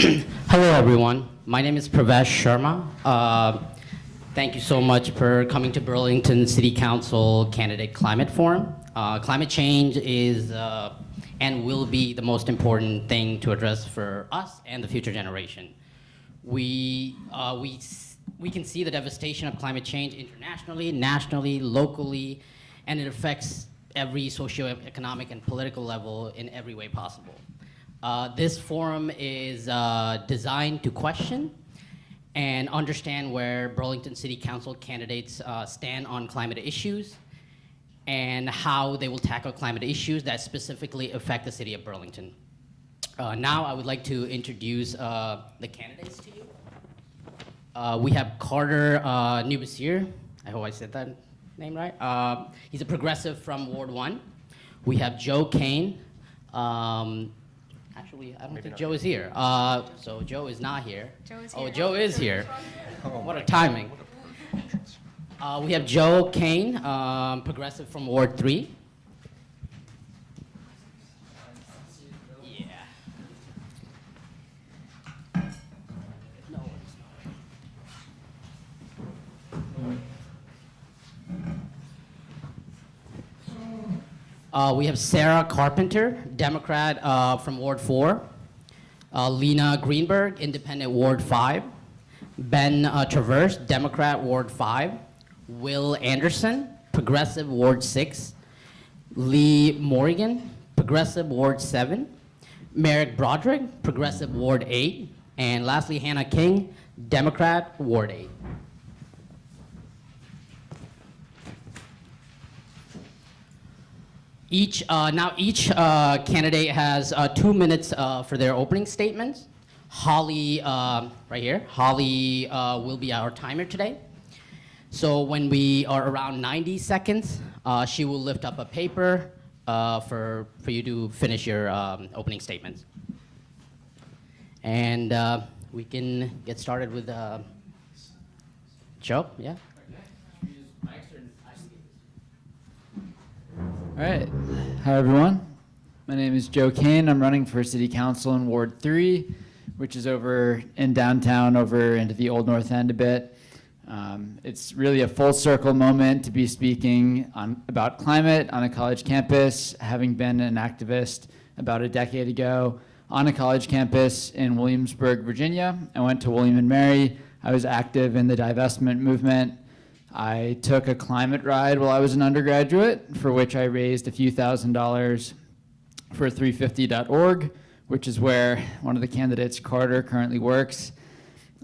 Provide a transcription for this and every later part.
Hello, everyone. My name is Pravesh Sharma. Thank you so much for coming to Burlington City Council Candidate Climate Forum. Climate change is and will be the most important thing to address for us and the future generation. We can see the devastation of climate change internationally, nationally, locally, and it affects every socioeconomic and political level in every way possible. This forum is designed to question and understand where Burlington City Council candidates stand on climate issues and how they will tackle climate issues that specifically affect the city of Burlington. Now I would like to introduce the candidates to you. We have Carter Nubasir. I hope I said that name right. He's a progressive from Ward 1. We have Joe Kane. Actually, I don't think Joe is here. So Joe is not here. Joe is here. Oh, Joe is here. What a timing. We have Joe Kane, progressive from Ward 3. Yeah. No, it's not. We have Sarah Carpenter, Democrat from Ward 4. Lena Greenberg, Independent Ward 5. Ben Traverse, Democrat Ward 5. Will Anderson, Progressive Ward 6. Lee Morrigan, Progressive Ward 7. Merrick Broderick, Progressive Ward 8. And lastly, Hannah King, Democrat Ward 8. Each candidate has 2 minutes for their opening statements. Holly, right here, Holly will be our timer today. So when we are around 90 seconds, she will lift up a paper for you to finish your opening statements. And we can get started with Joe, yeah? All right. Hi, everyone. My name is Joe Kane. I'm running for City Council in Ward 3, which is over in downtown, over into the Old North End a bit. It's really a full circle moment to be speaking about climate on a college campus, having been an activist about a decade ago on a college campus in Williamsburg, Virginia. I went to William & Mary. I was active in the divestment movement. I took a climate ride while I was an undergraduate, for which I raised a few $1,000s for 350.org, which is where one of the candidates, Carter, currently works.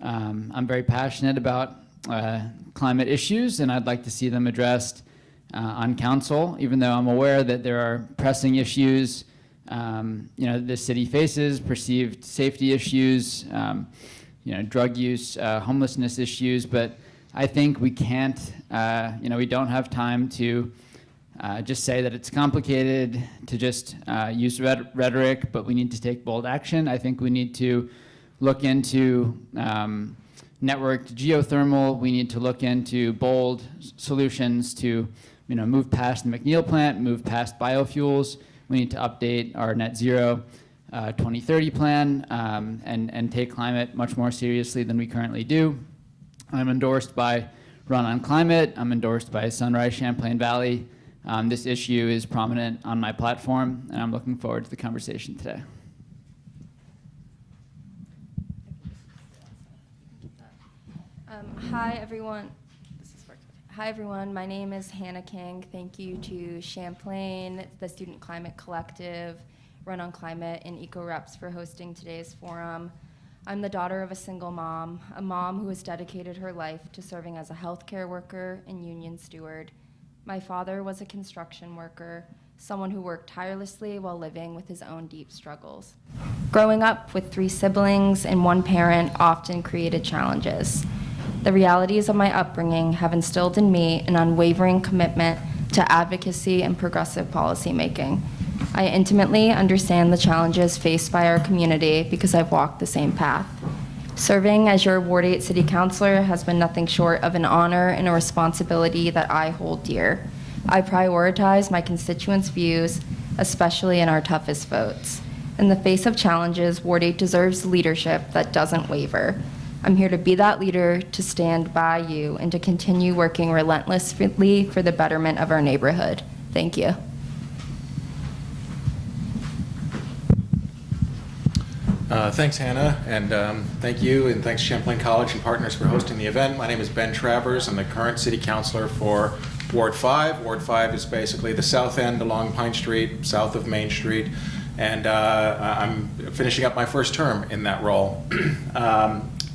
I'm very passionate about climate issues, and I'd like to see them addressed on council, even though I'm aware that there are pressing issues the city faces, perceived safety issues, drug use, homelessness issues, but I think we can't, we don't have time to just say that it's complicated, to just use rhetoric, but we need to take bold action. I think we need to look into networked geothermal. We need to look into bold solutions to, move past the McNeil plant, move past biofuels. We need to update our net zero 2030 plan and take climate much more seriously than we currently do. I'm endorsed by Run on Climate. I'm endorsed by Sunrise Champlain Valley. This issue is prominent on my platform, and I'm looking forward to the conversation today. Hi, everyone. Hi, everyone. My name is Hannah King. Thank you to Champlain, the Student Climate Collective, Run on Climate, and EcoReps for hosting today's forum. I'm the daughter of a single mom, a mom who has dedicated her life to serving as a healthcare worker and union steward. My father was a construction worker, someone who worked tirelessly while living with his own deep struggles. Growing up with 3 siblings and 1 parent often created challenges. The realities of my upbringing have instilled in me an unwavering commitment to advocacy and progressive policymaking. I intimately understand the challenges faced by our community because I've walked the same path. Serving as your Ward 8 City Councilor has been nothing short of an honor and a responsibility that I hold dear. I prioritize my constituents' views, especially in our toughest votes. In the face of challenges, Ward 8 deserves leadership that doesn't waver. I'm here to be that leader, to stand by you, and to continue working relentlessly for the betterment of our neighborhood. Thank you. Thanks, Hannah, and thank you, and thanks Champlain College and partners for hosting the event. My name is Ben Travers. I'm the current city councilor for Ward 5. Ward 5 is basically the south end along Pine Street, south of Main Street, and I'm finishing up my first term in that role.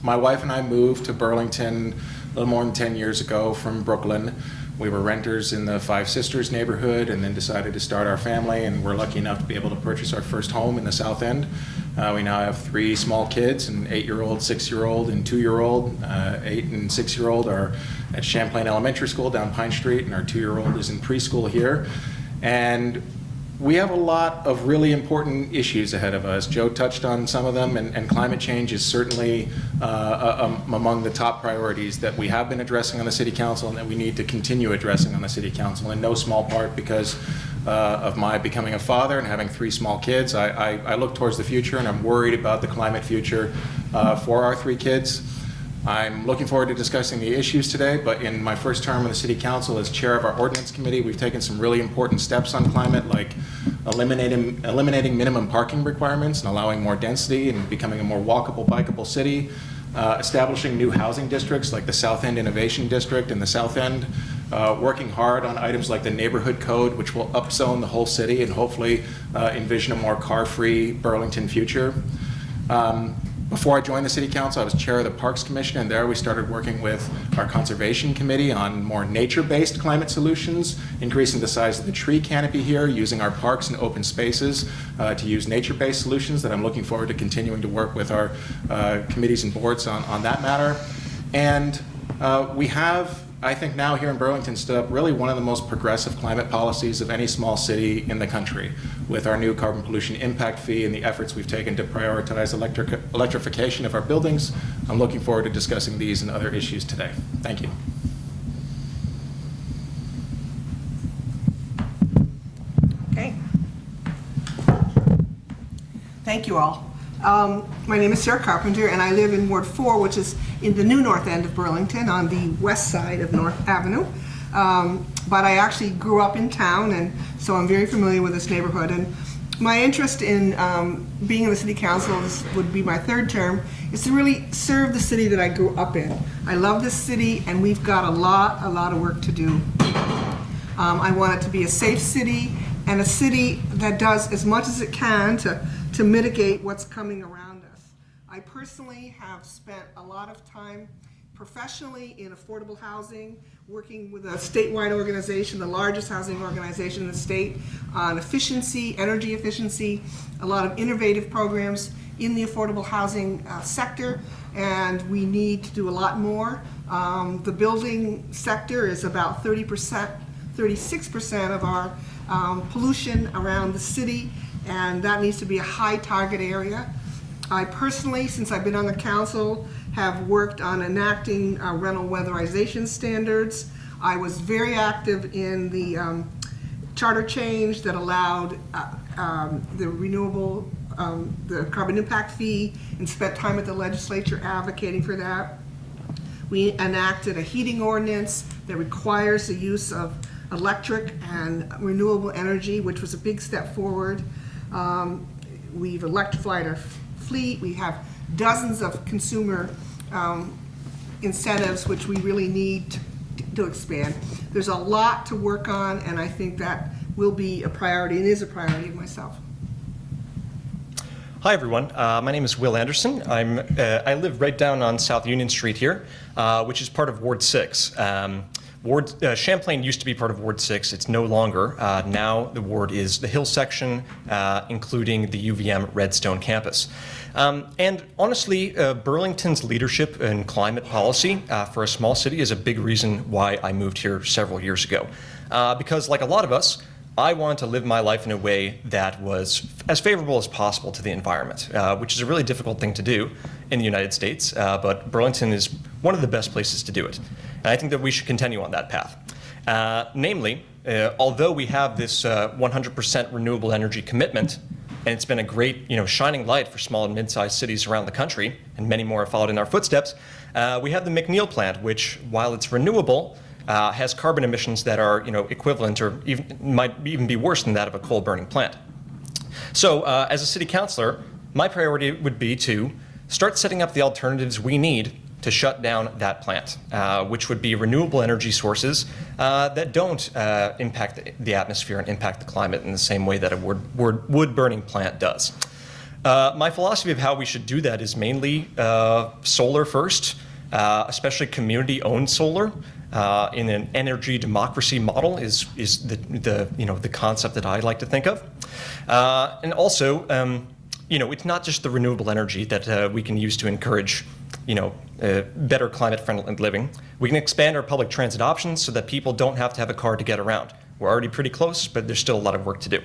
My wife and I moved to Burlington a little more than 10 years ago from Brooklyn. We were renters in the Five Sisters neighborhood and then decided to start our family, and we're lucky enough to be able to purchase our first home in the South End. We now have 3 small kids, an 8-year-old, 6-year-old, and 2-year-old. 8 and 6-year-old are at Champlain Elementary School down Pine Street, and our 2-year-old is in preschool here. And we have a lot of really important issues ahead of us. Joe touched on some of them, and climate change is certainly among the top priorities that we have been addressing on the City Council and that we need to continue addressing on the City Council, in no small part because of my becoming a father and having 3 small kids. I look towards the future, and I'm worried about the climate future for our 3 kids. I'm looking forward to discussing the issues today, but in my first term on the City Council as chair of our ordinance committee, we've taken some really important steps on climate, like eliminating minimum parking requirements and allowing more density and becoming a more walkable, bikeable city, establishing new housing districts like the South End Innovation District and the South End, working hard on items like the neighborhood code, which will upzone the whole city and hopefully envision a more car-free Burlington future. Before I joined the City Council, I was chair of the Parks Commission, and there we started working with our Conservation Committee on more nature-based climate solutions, increasing the size of the tree canopy here, using our parks and open spaces to use nature-based solutions that I'm looking forward to continuing to work with our committees and boards on that matter. And we have, I think now here in Burlington, stood up really one of the most progressive climate policies of any small city in the country, with our new carbon pollution impact fee and the efforts we've taken to prioritize electrification of our buildings. I'm looking forward to discussing these and other issues today. Thank you. Okay. Thank you all. My name is Sarah Carpenter, and I live in Ward 4, which is in the new north end of Burlington on the west side of North Avenue. But I actually grew up in town, and so I'm very familiar with this neighborhood. And my interest in being in the City Council, this would be my 3rd term, is to really serve the city that I grew up in. I love this city, and we've got a lot of work to do. I want it to be a safe city, and a city that does as much as it can to mitigate what's coming around us. I personally have spent a lot of time professionally in affordable housing, working with a statewide organization, the largest housing organization in the state, on efficiency, energy efficiency, a lot of innovative programs in the affordable housing sector, and we need to do a lot more. The building sector is about 36% of our pollution around the city, and that needs to be a high target area. I personally, since I've been on the council, have worked on enacting rental weatherization standards. I was very active in the charter change that allowed the renewable, the carbon impact fee, and spent time at the legislature advocating for that. We enacted a heating ordinance that requires the use of electric and renewable energy, which was a big step forward. We've electrified our fleet. We have dozens of consumer incentives, which we really need to expand. There's a lot to work on, and I think that will be a priority, and is a priority of myself. Hi everyone, my name is Will Anderson. I live right down on South Union Street here, which is part of Ward 6. Champlain used to be part of Ward 6. It's no longer. Now the ward is the Hill section, including the UVM Redstone campus. And honestly, Burlington's leadership in climate policy for a small city is a big reason why I moved here several years ago. Because like a lot of us, I wanted to live my life in a way that was as favorable as possible to the environment, which is a really difficult thing to do in the United States, but Burlington is one of the best places to do it. And I think that we should continue on that path. Namely, although we have this 100% renewable energy commitment, and it's been a great, shining light for small and mid-sized cities around the country, and many more have followed in our footsteps. We have the McNeil plant, which, while it's renewable, has carbon emissions that are, equivalent or might even be worse than that of a coal-burning plant. So, as a city councilor, my priority would be to start setting up the alternatives we need to shut down that plant, which would be renewable energy sources that don't impact the atmosphere and impact the climate in the same way that a wood-burning plant does. My philosophy of how we should do that is mainly solar first, especially community-owned solar. In an energy democracy model is the concept that I like to think of, and also it's not just the renewable energy that we can use to encourage better climate-friendly living. We can expand our public transit options so that people don't have to have a car to get around. We're already pretty close, but there's still a lot of work to do.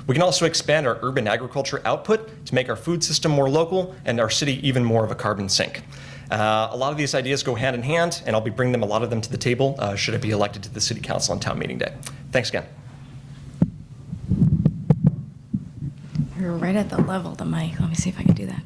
We can also expand our urban agriculture output to make our food system more local and our city even more of a carbon sink. A lot of these ideas go hand in hand, and I'll be bringing a lot of them to the table should I be elected to the City Council on Town Meeting Day. Thanks again. You're right at the level of the mic. Let me see if I can do that.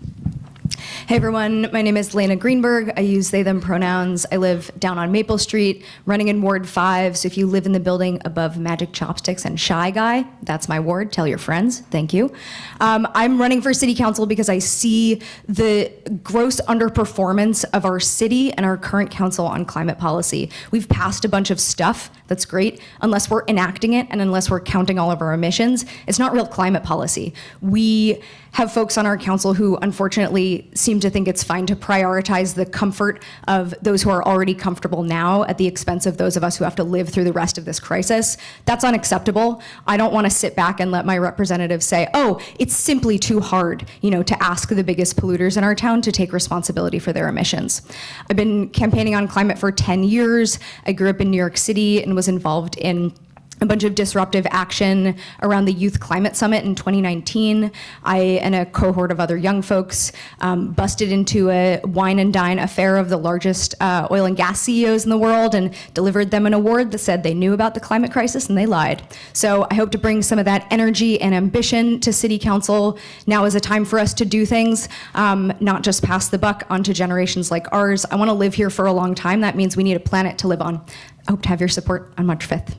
Hey everyone, my name is Lena Greenberg. I use they, them pronouns. I live down on Maple Street, running in Ward 5. So if you live in the building above Magic Chopsticks and Shy Guy, that's my ward. Tell your friends. Thank you. I'm running for city council because I see the gross underperformance of our city and our current council on climate policy. We've passed a bunch of stuff. That's great. Unless we're enacting it and unless we're counting all of our emissions, it's not real climate policy. We have folks on our council who unfortunately seem to think it's fine to prioritize the comfort of those who are already comfortable now at the expense of those of us who have to live through the rest of this crisis. That's unacceptable. I don't want to sit back and let my representatives say, oh, it's simply too hard, to ask the biggest polluters in our town to take responsibility for their emissions. I've been campaigning on climate for 10 years. I grew up in New York City and was involved in a bunch of disruptive action around the Youth Climate Summit in 2019. I and a cohort of other young folks busted into a wine and dine affair of the largest oil and gas CEOs in the world and delivered them an award that said they knew about the climate crisis and they lied. So I hope to bring some of that energy and ambition to City Council. Now is a time for us to do things, not just pass the buck onto generations like ours. I want to live here for a long time. That means we need a planet to live on. I hope to have your support on March 5th.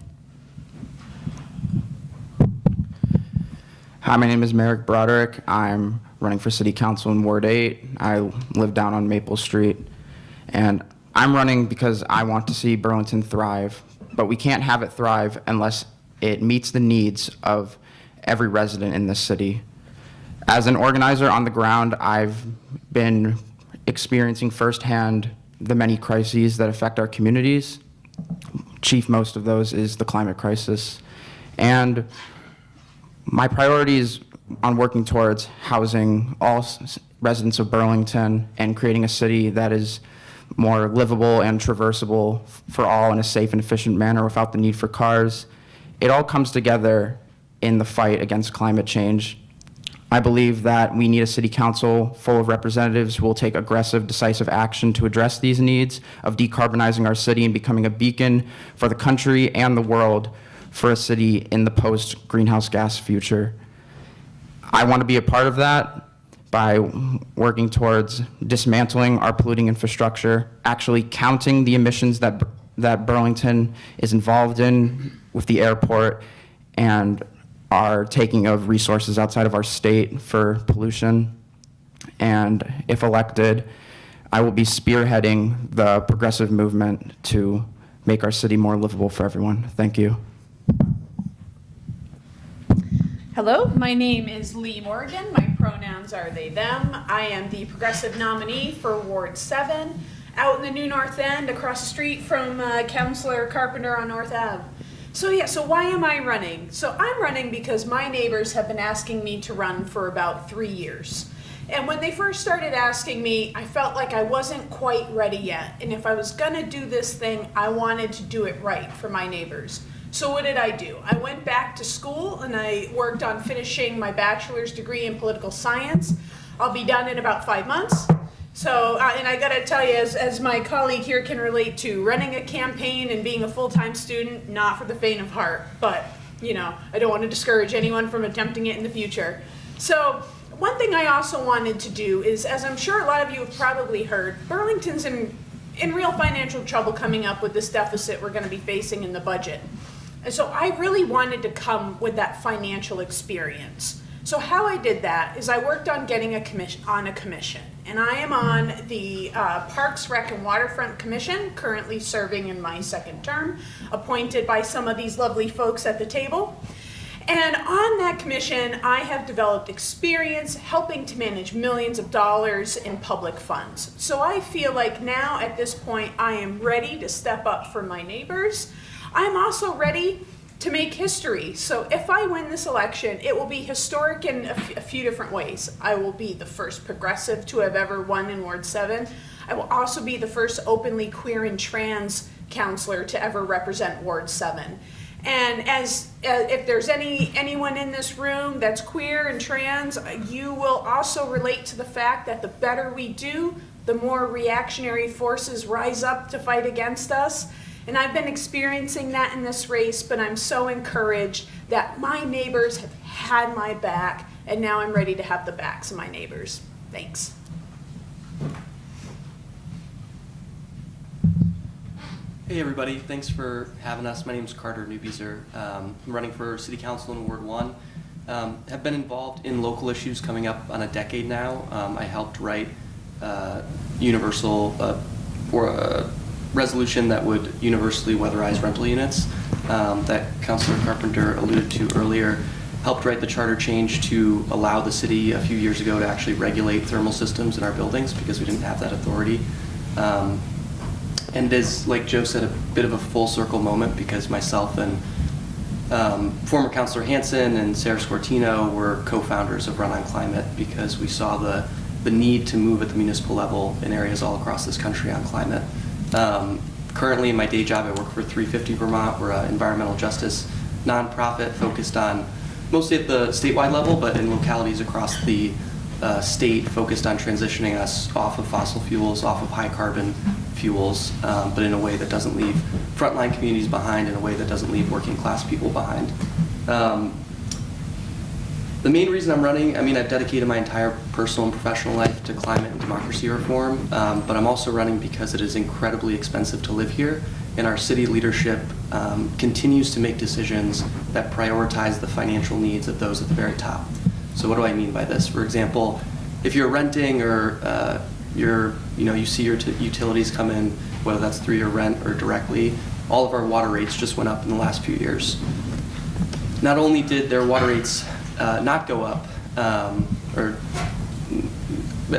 Hi, my name is Merrick Broderick. I'm running for City Council in Ward 8. I live down on Maple Street. And I'm running because I want to see Burlington thrive. But we can't have it thrive unless it meets the needs of every resident in this city. As an organizer on the ground, I've been experiencing firsthand the many crises that affect our communities. Chief most of those is the climate crisis. And my priorities on working towards housing all residents of Burlington and creating a city that is more livable and traversable for all in a safe and efficient manner without the need for cars, it all comes together in the fight against climate change. I believe that we need a city council full of representatives who will take aggressive, decisive action to address these needs of decarbonizing our city and becoming a beacon for the country and the world for a city in the post-greenhouse gas future. I want to be a part of that by working towards dismantling our polluting infrastructure, actually counting the emissions that Burlington is involved in with the airport and our taking of resources outside of our state for pollution. And if elected, I will be spearheading the progressive movement to make our city more livable for everyone. Thank you. Hello, my name is Lee Morgan. My pronouns are they, them. I am the progressive nominee for Ward 7 out in the New North End across the street from Councilor Carpenter on North Ave. So why am I running? So I'm running because my neighbors have been asking me to run for about 3 years. And when they first started asking me, I felt like I wasn't quite ready yet. And if I was gonna do this thing, I wanted to do it right for my neighbors. So what did I do? I went back to school and I worked on finishing my bachelor's degree in political science. I'll be done in about 5 months. So, and I gotta tell you, as my colleague here can relate to, running a campaign and being a full-time student, not for the faint of heart, but, I don't want to discourage anyone from attempting it in the future. So one thing I also wanted to do is, as I'm sure a lot of you have probably heard, Burlington's in real financial trouble coming up with this deficit we're going to be facing in the budget. And so I really wanted to come with that financial experience. So how I did that is I worked on getting a commission, and I am on the Parks, Rec, and Waterfront Commission, currently serving in my second term, appointed by some of these lovely folks at the table. And on that commission, I have developed experience helping to manage millions of dollars in public funds. So I feel like now at this point, I am ready to step up for my neighbors. I'm also ready to make history. So if I win this election, it will be historic in a few different ways. I will be the first progressive to have ever won in Ward 7. I will also be the first openly queer and trans counselor to ever represent Ward 7. And as if there's anyone in this room that's queer and trans, you will also relate to the fact that the better we do, the more reactionary forces rise up to fight against us. And I've been experiencing that in this race, but I'm so encouraged that my neighbors have had my back, and now I'm ready to have the backs of my neighbors. Thanks. Hey everybody, thanks for having us. My name is Carter Newbeezer. I'm running for City Council in Ward 1. Have been involved in local issues coming up on a decade now. I helped write for a resolution that would universally weatherize rental units that Councilor Carpenter alluded to earlier. Helped write the charter change to allow the city a few years ago to actually regulate thermal systems in our buildings because we didn't have that authority. And it is, like Joe said, a bit of a full circle moment because myself and former Councilor Hanson and Sarah Scortino were co-founders of Run on Climate because we saw the need to move at the municipal level in areas all across this country on climate. Currently in my day job, I work for 350 Vermont. We're an environmental justice nonprofit focused on mostly at the statewide level, but in localities across the state focused on transitioning us off of fossil fuels, off of high carbon fuels, but in a way that doesn't leave frontline communities behind, in a way that doesn't leave working class people behind. The main reason I'm running, I've dedicated my entire personal and professional life to climate and democracy reform, but I'm also running because it is incredibly expensive to live here, and our city leadership continues to make decisions that prioritize the financial needs of those at the very top. So what do I mean by this? For example, if you're renting or you see your utilities come in, whether that's through your rent or directly, all of our water rates just went up in the last few years. Not only did their water rates not go up, but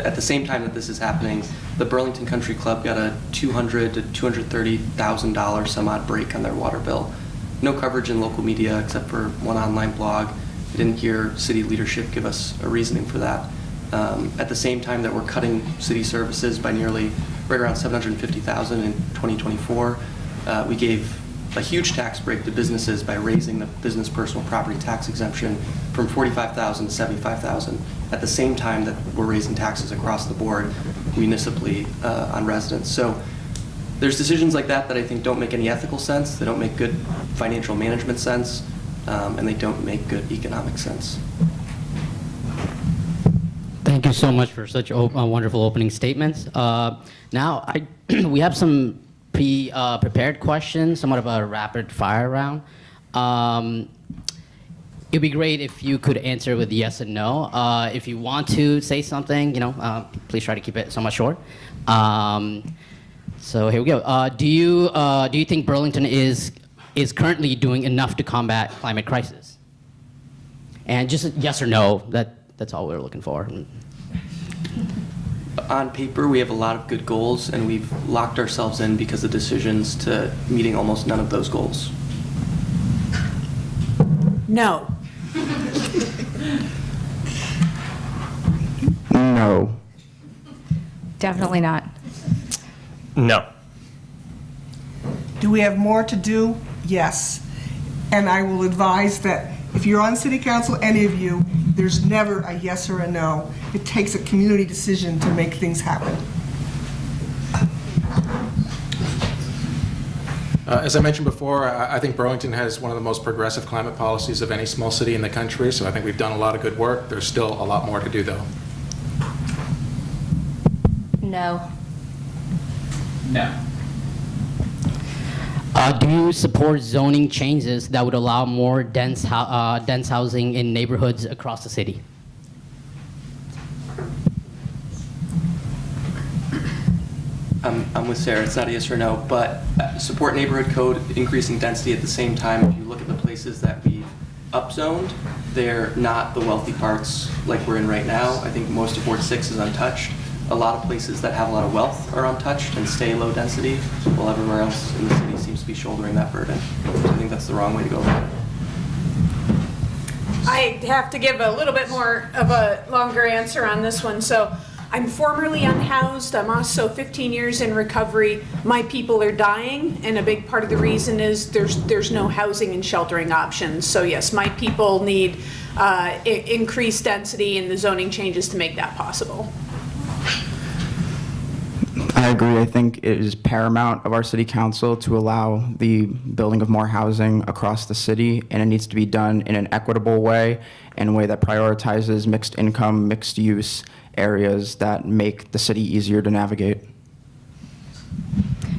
at the same time that this is happening, the Burlington Country Club got a $200,000 to $230,000 some odd break on their water bill. No coverage in local media except for one online blog. I didn't hear city leadership give us a reasoning for that. At the same time that we're cutting city services by nearly right around $750,000 in 2024, we gave a huge tax break to businesses by raising the business personal property tax exemption from $45,000 to $75,000 at the same time that we're raising taxes across the board municipally on residents. So there's decisions like that that I think don't make any ethical sense, they don't make good financial management sense, and they don't make good economic sense. Thank you so much for such wonderful opening statements. Now, we have some prepared questions, somewhat of a rapid fire round. It'd be great if you could answer with yes and no. If you want to say something, please try to keep it somewhat short. So here we go. Do you think Burlington is currently doing enough to combat climate crisis? And just yes or no. That's all we're looking for. On paper, we have a lot of good goals, and we've locked ourselves in because of decisions to meeting almost none of those goals. No. No. Definitely not. No. Do we have more to do? Yes. And I will advise that if you're on city council, any of you, there's never a yes or a no. It takes a community decision to make things happen. As I mentioned before, I think Burlington has one of the most progressive climate policies of any small city in the country, so I think we've done a lot of good work. There's still a lot more to do, though. No. No. Do you support zoning changes that would allow more dense housing in neighborhoods across the city? I'm with Sarah. It's not a yes or no, but support neighborhood code increasing density at the same time. If you look at the places that we've upzoned, they're not the wealthy parts like we're in right now. I think most of Ward 6 is untouched. A lot of places that have a lot of wealth are untouched and stay low density, while everywhere else in the city seems to be shouldering that burden. So I think that's the wrong way to go about it. I have to give a little bit more of a longer answer on this one. So I'm formerly unhoused. I'm also 15 years in recovery. My people are dying, and a big part of the reason is there's no housing and sheltering options. So yes, my people need increased density and the zoning changes to make that possible. I agree. I think it is paramount of our city council to allow the building of more housing across the city, and it needs to be done in an equitable way, in a way that prioritizes mixed income, mixed use areas that make the city easier to navigate.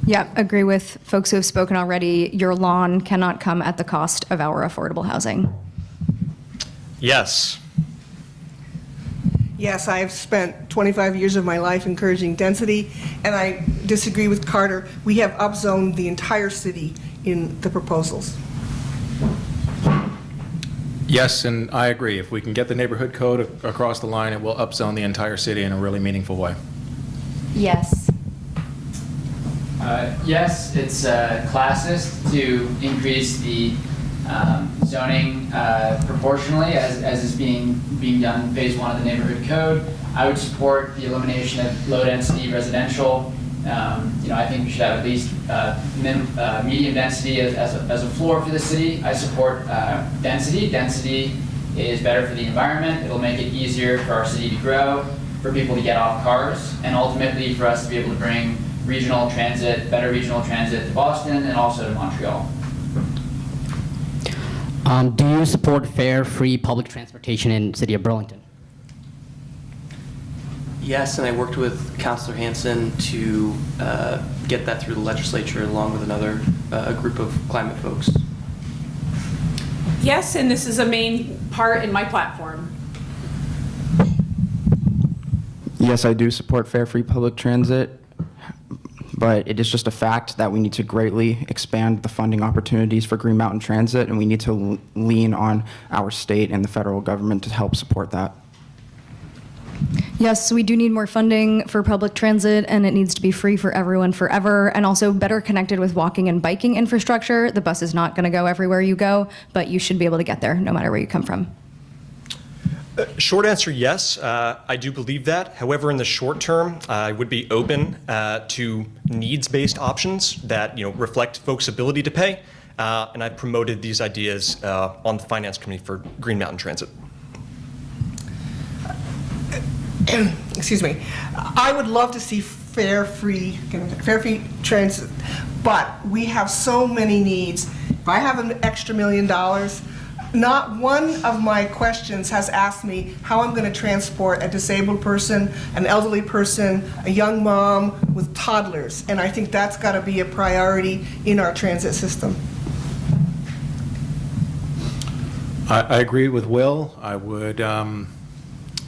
Yeah, agree with folks who have spoken already. Your lawn cannot come at the cost of our affordable housing. Yes. Yes, I've spent 25 years of my life encouraging density, and I disagree with Carter. We have upzoned the entire city in the proposals. Yes, and I agree. If we can get the neighborhood code across the line, it will upzone the entire city in a really meaningful way. Yes. Yes, it's classist to increase the zoning proportionally as is being done in phase 1 of the neighborhood code. I would support the elimination of low density residential. I think we should have at least medium density as a floor for the city. I support density. Density is better for the environment. It'll make it easier for our city to grow, for people to get off cars, and ultimately for us to be able to bring better regional transit to Boston and also to Montreal. Do you support fair, free public transportation in the city of Burlington? Yes, and I worked with Councilor Hanson to get that through the legislature along with another group of climate folks. Yes, and this is a main part in my platform. Yes, I do support fair, free public transit, but it is just a fact that we need to greatly expand the funding opportunities for Green Mountain Transit, and we need to lean on our state and the federal government to help support that. Yes, we do need more funding for public transit, and it needs to be free for everyone forever, and also better connected with walking and biking infrastructure. The bus is not going to go everywhere you go, but you should be able to get there no matter where you come from. Short answer, yes. I do believe that. However, in the short term, I would be open to needs-based options that reflect folks' ability to pay. And I've promoted these ideas on the Finance Committee for Green Mountain Transit. Excuse me. I would love to see fair, free transit, but we have so many needs. If I have an extra $1 million, not one of my questions has asked me how I'm going to transport a disabled person, an elderly person, a young mom with toddlers, and I think that's got to be a priority in our transit system. I agree with Will. I would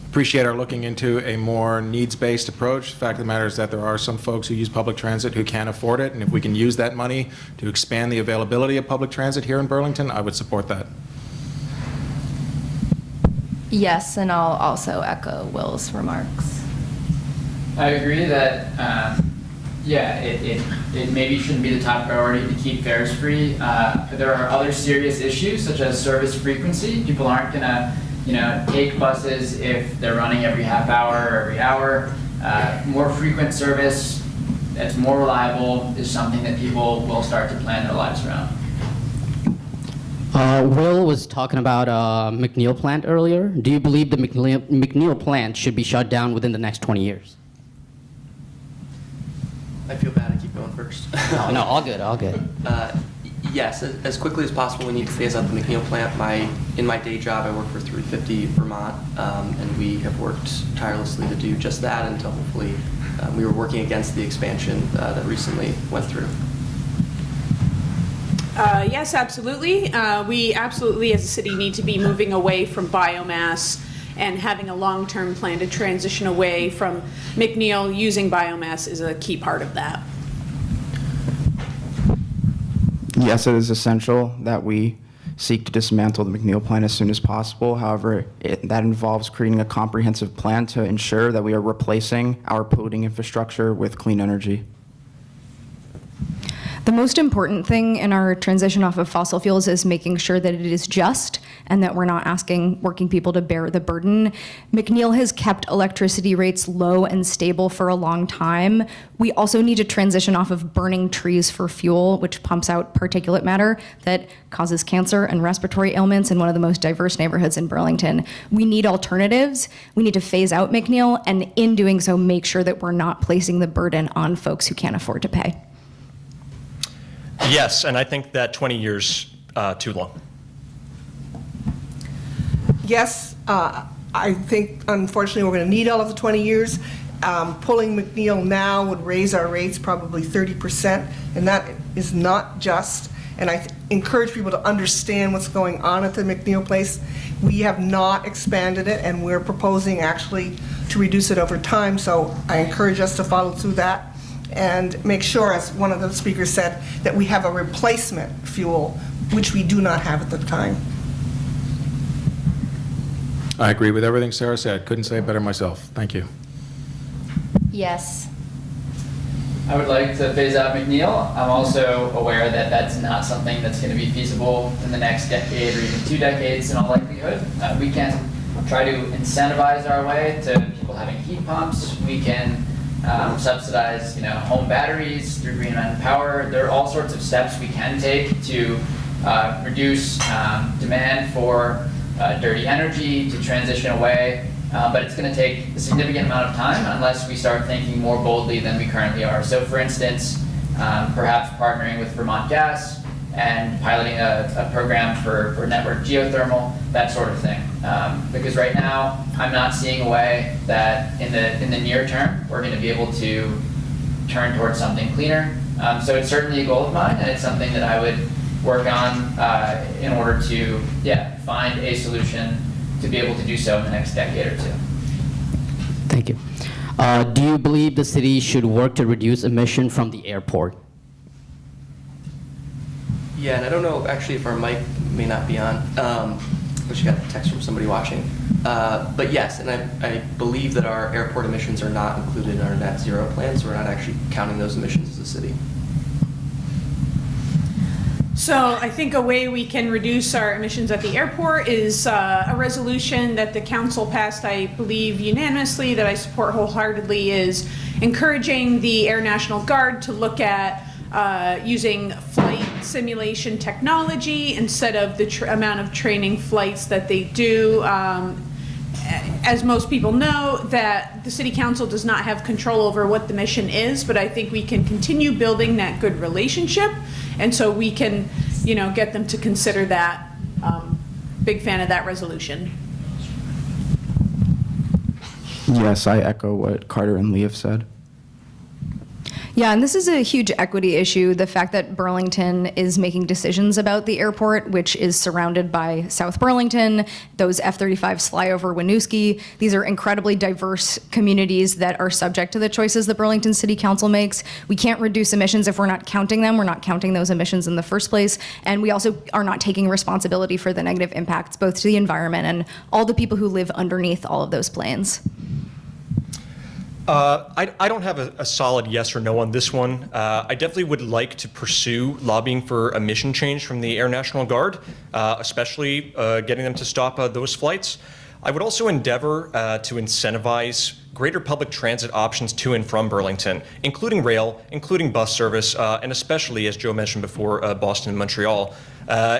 appreciate our looking into a more needs-based approach. The fact of the matter is that there are some folks who use public transit who can't afford it, and if we can use that money to expand the availability of public transit here in Burlington, I would support that. Yes, and I'll also echo Will's remarks. I agree that, it maybe shouldn't be the top priority to keep fares free. There are other serious issues such as service frequency. People aren't gonna, take buses if they're running every half hour or every hour. More frequent service that's more reliable is something that people will start to plan their lives around. Will was talking about McNeil plant earlier. Do you believe the McNeil plant should be shut down within the next 20 years? I feel bad. I keep going for first. No, all good, all good. Yes, as quickly as possible, we need to phase out the McNeil plant. In my day job, I work for 350 Vermont, and we have worked tirelessly to do just that until hopefully we were working against the expansion that recently went through. Yes, absolutely. We absolutely, as a city, need to be moving away from biomass and having a long-term plan to transition away from McNeil. Using biomass is a key part of that. Yes, it is essential that we seek to dismantle the McNeil plant as soon as possible. However, that involves creating a comprehensive plan to ensure that we are replacing our polluting infrastructure with clean energy. The most important thing in our transition off of fossil fuels is making sure that it is just and that we're not asking working people to bear the burden. McNeil has kept electricity rates low and stable for a long time. We also need to transition off of burning trees for fuel, which pumps out particulate matter that causes cancer and respiratory ailments in one of the most diverse neighborhoods in Burlington. We need alternatives. We need to phase out McNeil, and in doing so, make sure that we're not placing the burden on folks who can't afford to pay. Yes, and I think that 20 years too long. Yes, I think unfortunately we're going to need all of the 20 years. Pulling McNeil now would raise our rates probably 30%, and that is not just. And I encourage people to understand what's going on at the McNeil place. We have not expanded it, and we're proposing actually to reduce it over time, so I encourage us to follow through that and make sure, as one of the speakers said, that we have a replacement fuel, which we do not have at the time. I agree with everything Sarah said. Couldn't say it better myself. Thank you. Yes. I would like to phase out McNeil. I'm also aware that that's not something that's going to be feasible in the next decade or even 2 decades in all likelihood. We can try to incentivize our way to people having heat pumps. We can subsidize, home batteries through Green Mountain Power. There are all sorts of steps we can take to reduce demand for dirty energy, to transition away, but it's going to take a significant amount of time unless we start thinking more boldly than we currently are. So for instance, perhaps partnering with Vermont Gas and piloting a program for network geothermal, that sort of thing. Because right now, I'm not seeing a way that in the near term, we're going to be able to turn towards something cleaner. So it's certainly a goal of mine, and it's something that I would work on in order to, find a solution to be able to do so in the next decade or 2. Thank you. Do you believe the city should work to reduce emission from the airport? Yeah, and I don't know actually if our mic may not be on. We just got a text from somebody watching. But yes, and I believe that our airport emissions are not included in our net zero plan, so we're not actually counting those emissions as a city. So I think a way we can reduce our emissions at the airport is a resolution that the council passed, I believe unanimously, that I support wholeheartedly, is encouraging the Air National Guard to look at using flight simulation technology instead of the amount of training flights that they do. As most people know, that the city council does not have control over what the mission is, but I think we can continue building that good relationship, and so we can, get them to consider that. Big fan of that resolution. Yes, I echo what Carter and Lee have said. Yeah, and this is a huge equity issue. The fact that Burlington is making decisions about the airport, which is surrounded by South Burlington, those F-35s fly over Winooski. These are incredibly diverse communities that are subject to the choices the Burlington City Council makes. We can't reduce emissions if we're not counting them. We're not counting those emissions in the first place. And we also are not taking responsibility for the negative impacts, both to the environment and all the people who live underneath all of those planes. I don't have a solid yes or no on this one. I definitely would like to pursue lobbying for emission change from the Air National Guard, especially getting them to stop those flights. I would also endeavor to incentivize greater public transit options to and from Burlington, including rail, including bus service, and especially, as Joe mentioned before, Boston and Montreal,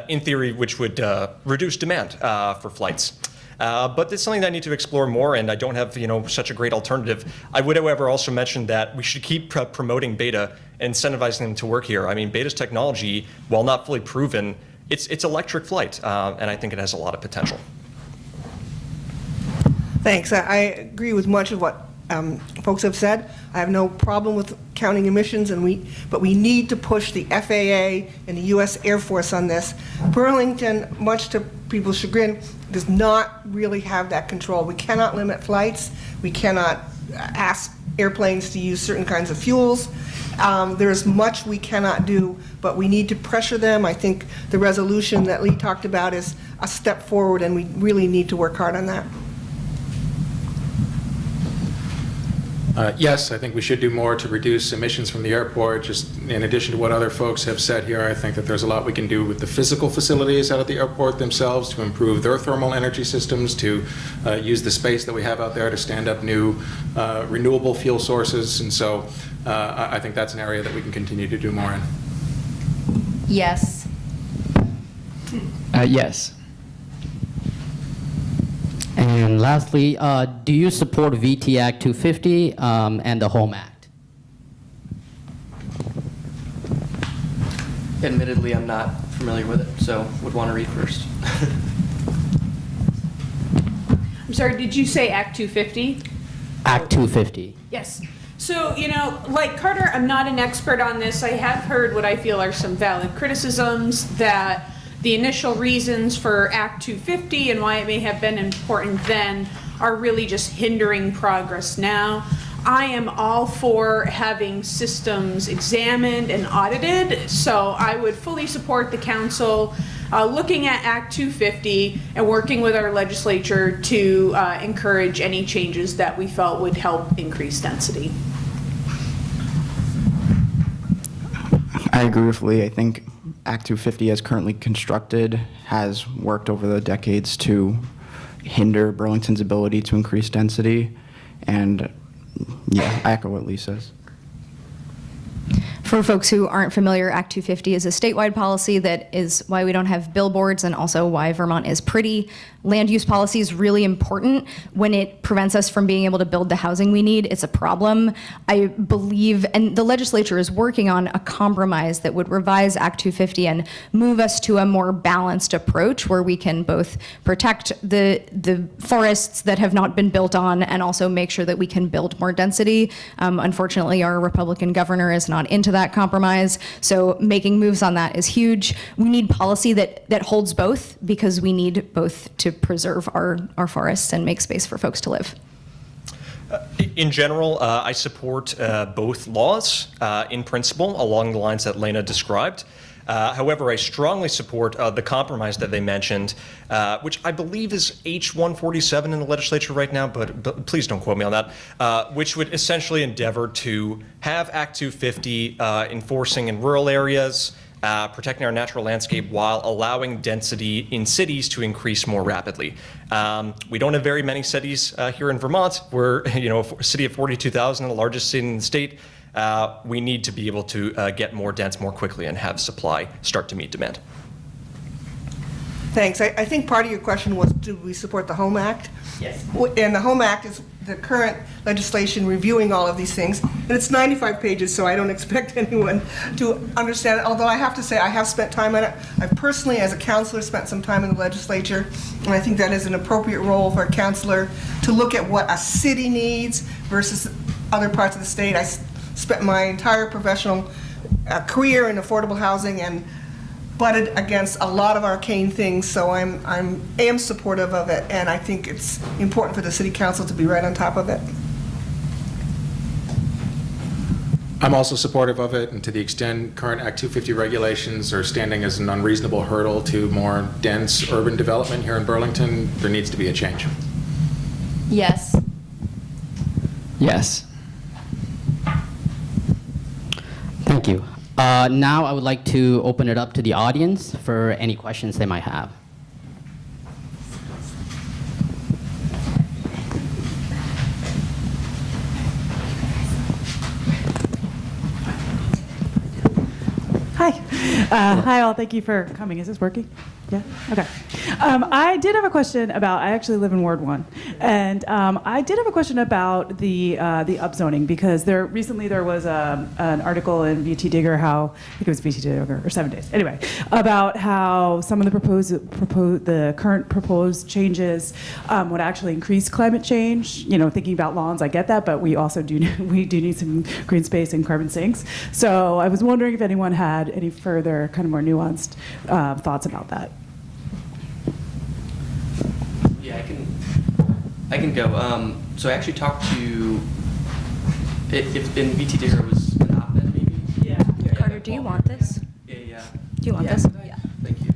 in theory, which would reduce demand for flights. But it's something that I need to explore more, and I don't have such a great alternative. I would, however, also mention that we should keep promoting Beta and incentivizing them to work here. I mean, Beta's technology, while not fully proven, it's electric flight, and I think it has a lot of potential. Thanks. I agree with much of what folks have said. I have no problem with counting emissions, but we need to push the FAA and the U.S. Air Force on this. Burlington, much to people's chagrin, does not really have that control. We cannot limit flights. We cannot ask airplanes to use certain kinds of fuels. There is much we cannot do, but we need to pressure them. I think the resolution that Lee talked about is a step forward, and we really need to work hard on that. Yes, I think we should do more to reduce emissions from the airport. Just in addition to what other folks have said here, I think that there's a lot we can do with the physical facilities out at the airport themselves to improve their thermal energy systems, to use the space that we have out there to stand up new renewable fuel sources. And so I think that's an area that we can continue to do more in. Yes. Yes. And lastly, do you support VT Act 250 and the Home Act? Admittedly, I'm not familiar with it, so would want to read first. I'm sorry, did you say Act 250? Act 250. Yes. So, like Carter, I'm not an expert on this. I have heard what I feel are some valid criticisms that the initial reasons for Act 250 and why it may have been important then are really just hindering progress now. I am all for having systems examined and audited, so I would fully support the council looking at Act 250 and working with our legislature to encourage any changes that we felt would help increase density. I agree with Lee. I think Act 250 as currently constructed has worked over the decades to hinder Burlington's ability to increase density. And yeah, I echo what Lee says. For folks who aren't familiar, Act 250 is a statewide policy that is why we don't have billboards and also why Vermont is pretty. Land use policy is really important. When it prevents us from being able to build the housing we need, it's a problem. I believe, and the legislature is working on a compromise that would revise Act 250 and move us to a more balanced approach where we can both protect the forests that have not been built on and also make sure that we can build more density. Unfortunately, our Republican governor is not into that compromise, so making moves on that is huge. We need policy that holds both, because we need both to preserve our forests and make space for folks to live. In general, I support both laws in principle along the lines that Lena described. However, I strongly support the compromise that they mentioned, which I believe is H-147 in the legislature right now, but please don't quote me on that, which would essentially endeavor to have Act 250 enforcing in rural areas, protecting our natural landscape while allowing density in cities to increase more rapidly. We don't have very many cities here in Vermont. We're a city of 42,000, the largest city in the state. We need to be able to get more dense more quickly and have supply start to meet demand. Thanks. I think part of your question was, do we support the Home Act? Yes. And the Home Act is the current legislation reviewing all of these things. And it's 95 pages, so I don't expect anyone to understand it. Although I have to say, I have spent time on it. I personally, as a counselor, spent some time in the legislature. And I think that is an appropriate role for a counselor to look at what a city needs versus other parts of the state. I spent my entire professional career in affordable housing and butted against a lot of arcane things, so I am supportive of it, and I think it's important for the city council to be right on top of it. I'm also supportive of it, and to the extent current Act 250 regulations are standing as an unreasonable hurdle to more dense urban development here in Burlington, there needs to be a change. Yes. Yes. Thank you. Now I would like to open it up to the audience for any questions they might have. Hi. Hi all, thank you for coming. Is this working? Yeah. Okay. I did have a question about. I actually live in Ward 1, and I did have a question about the upzoning, because recently there was an article in VT Digger, I think it was VT Digger or 7 Days. Anyway, about how some of the current proposed changes would actually increase climate change. Thinking about lawns, I get that, but we also do need some green space and carbon sinks. So I was wondering if anyone had any further kind of more nuanced thoughts about that. Yeah, I can go. So I actually talked to, if in VT Digger was an op-ed maybe? Yeah. Carter, do you want this? Yeah. Do you want Yeah. this? Yeah. Thank you.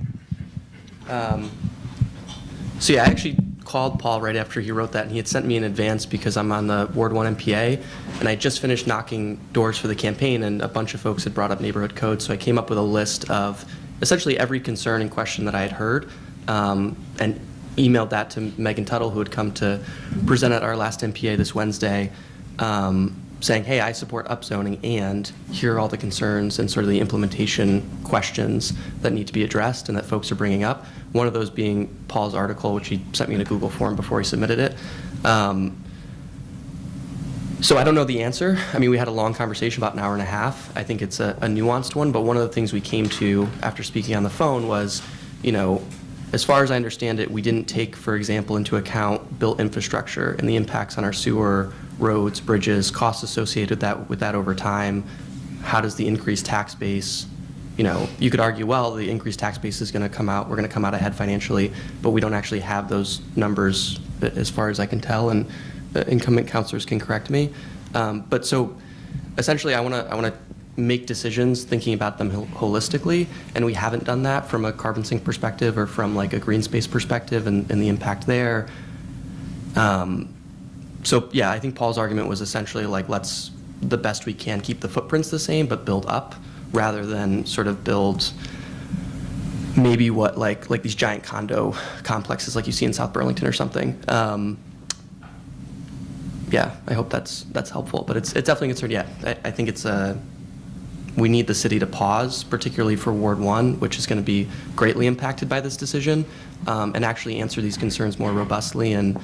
So yeah, I actually called Paul right after he wrote that, and he had sent me in advance because I'm on the Ward 1 MPA, and I just finished knocking doors for the campaign, and a bunch of folks had brought up neighborhood code, so I came up with a list of essentially every concern and question that I had heard, and emailed that to Megan Tuttle, who had come to present at our last MPA this Wednesday, saying, hey, I support upzoning, and here are all the concerns and sort of the implementation questions that need to be addressed and that folks are bringing up. One of those being Paul's article, which he sent me in a Google form before he submitted it. So I don't know the answer. I mean, we had a long conversation, about an hour and a half. I think it's a nuanced one, but one of the things we came to after speaking on the phone was, as far as I understand it, we didn't take, for example, into account built infrastructure and the impacts on our sewer, roads, bridges, costs associated with that over time. How does the increased tax base, you could argue, well, the increased tax base is going to come out, we're going to come out ahead financially, but we don't actually have those numbers as far as I can tell, and incumbent councilors can correct me. But so essentially I want to make decisions thinking about them holistically, and we haven't done that from a carbon sink perspective or from like a green space perspective and the impact there. So yeah, I think Paul's argument was essentially like, let's, the best we can, keep the footprints the same but build up, rather than sort of build maybe what like these giant condo complexes like you see in South Burlington or something. Yeah, I hope that's helpful, but it's definitely a concern. Yeah, I think it's we need the city to pause, particularly for Ward 1, which is going to be greatly impacted by this decision, and actually answer these concerns more robustly and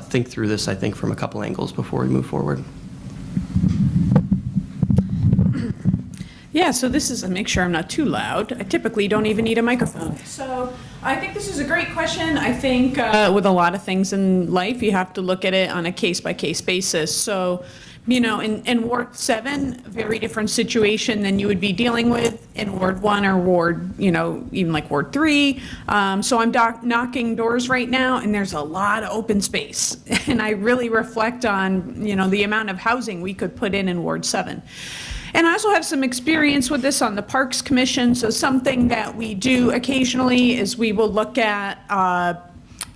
think through this, I think, from a couple angles before we move forward. Yeah, so this is, make sure I'm not too loud. I typically don't even need a microphone. So I think this is a great question. I think with a lot of things in life, you have to look at it on a case-by-case basis. So, in Ward 7, very different situation than you would be dealing with in Ward 1 or Ward, even like Ward 3. So I'm knocking doors right now, and there's a lot of open space. And I really reflect on, the amount of housing we could put in Ward 7. And I also have some experience with this on the Parks Commission. So something that we do occasionally is we will look at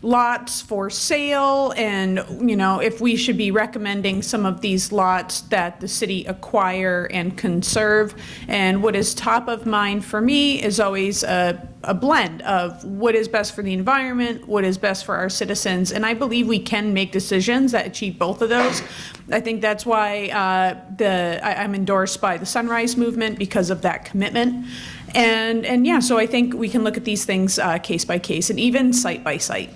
lots for sale, and if we should be recommending some of these lots that the city acquire and conserve. And what is top of mind for me is always a blend of what is best for the environment, what is best for our citizens, and I believe we can make decisions that achieve both of those. I think that's why I'm endorsed by the Sunrise Movement, because of that commitment. And yeah, so I think we can look at these things case by case and even site by site.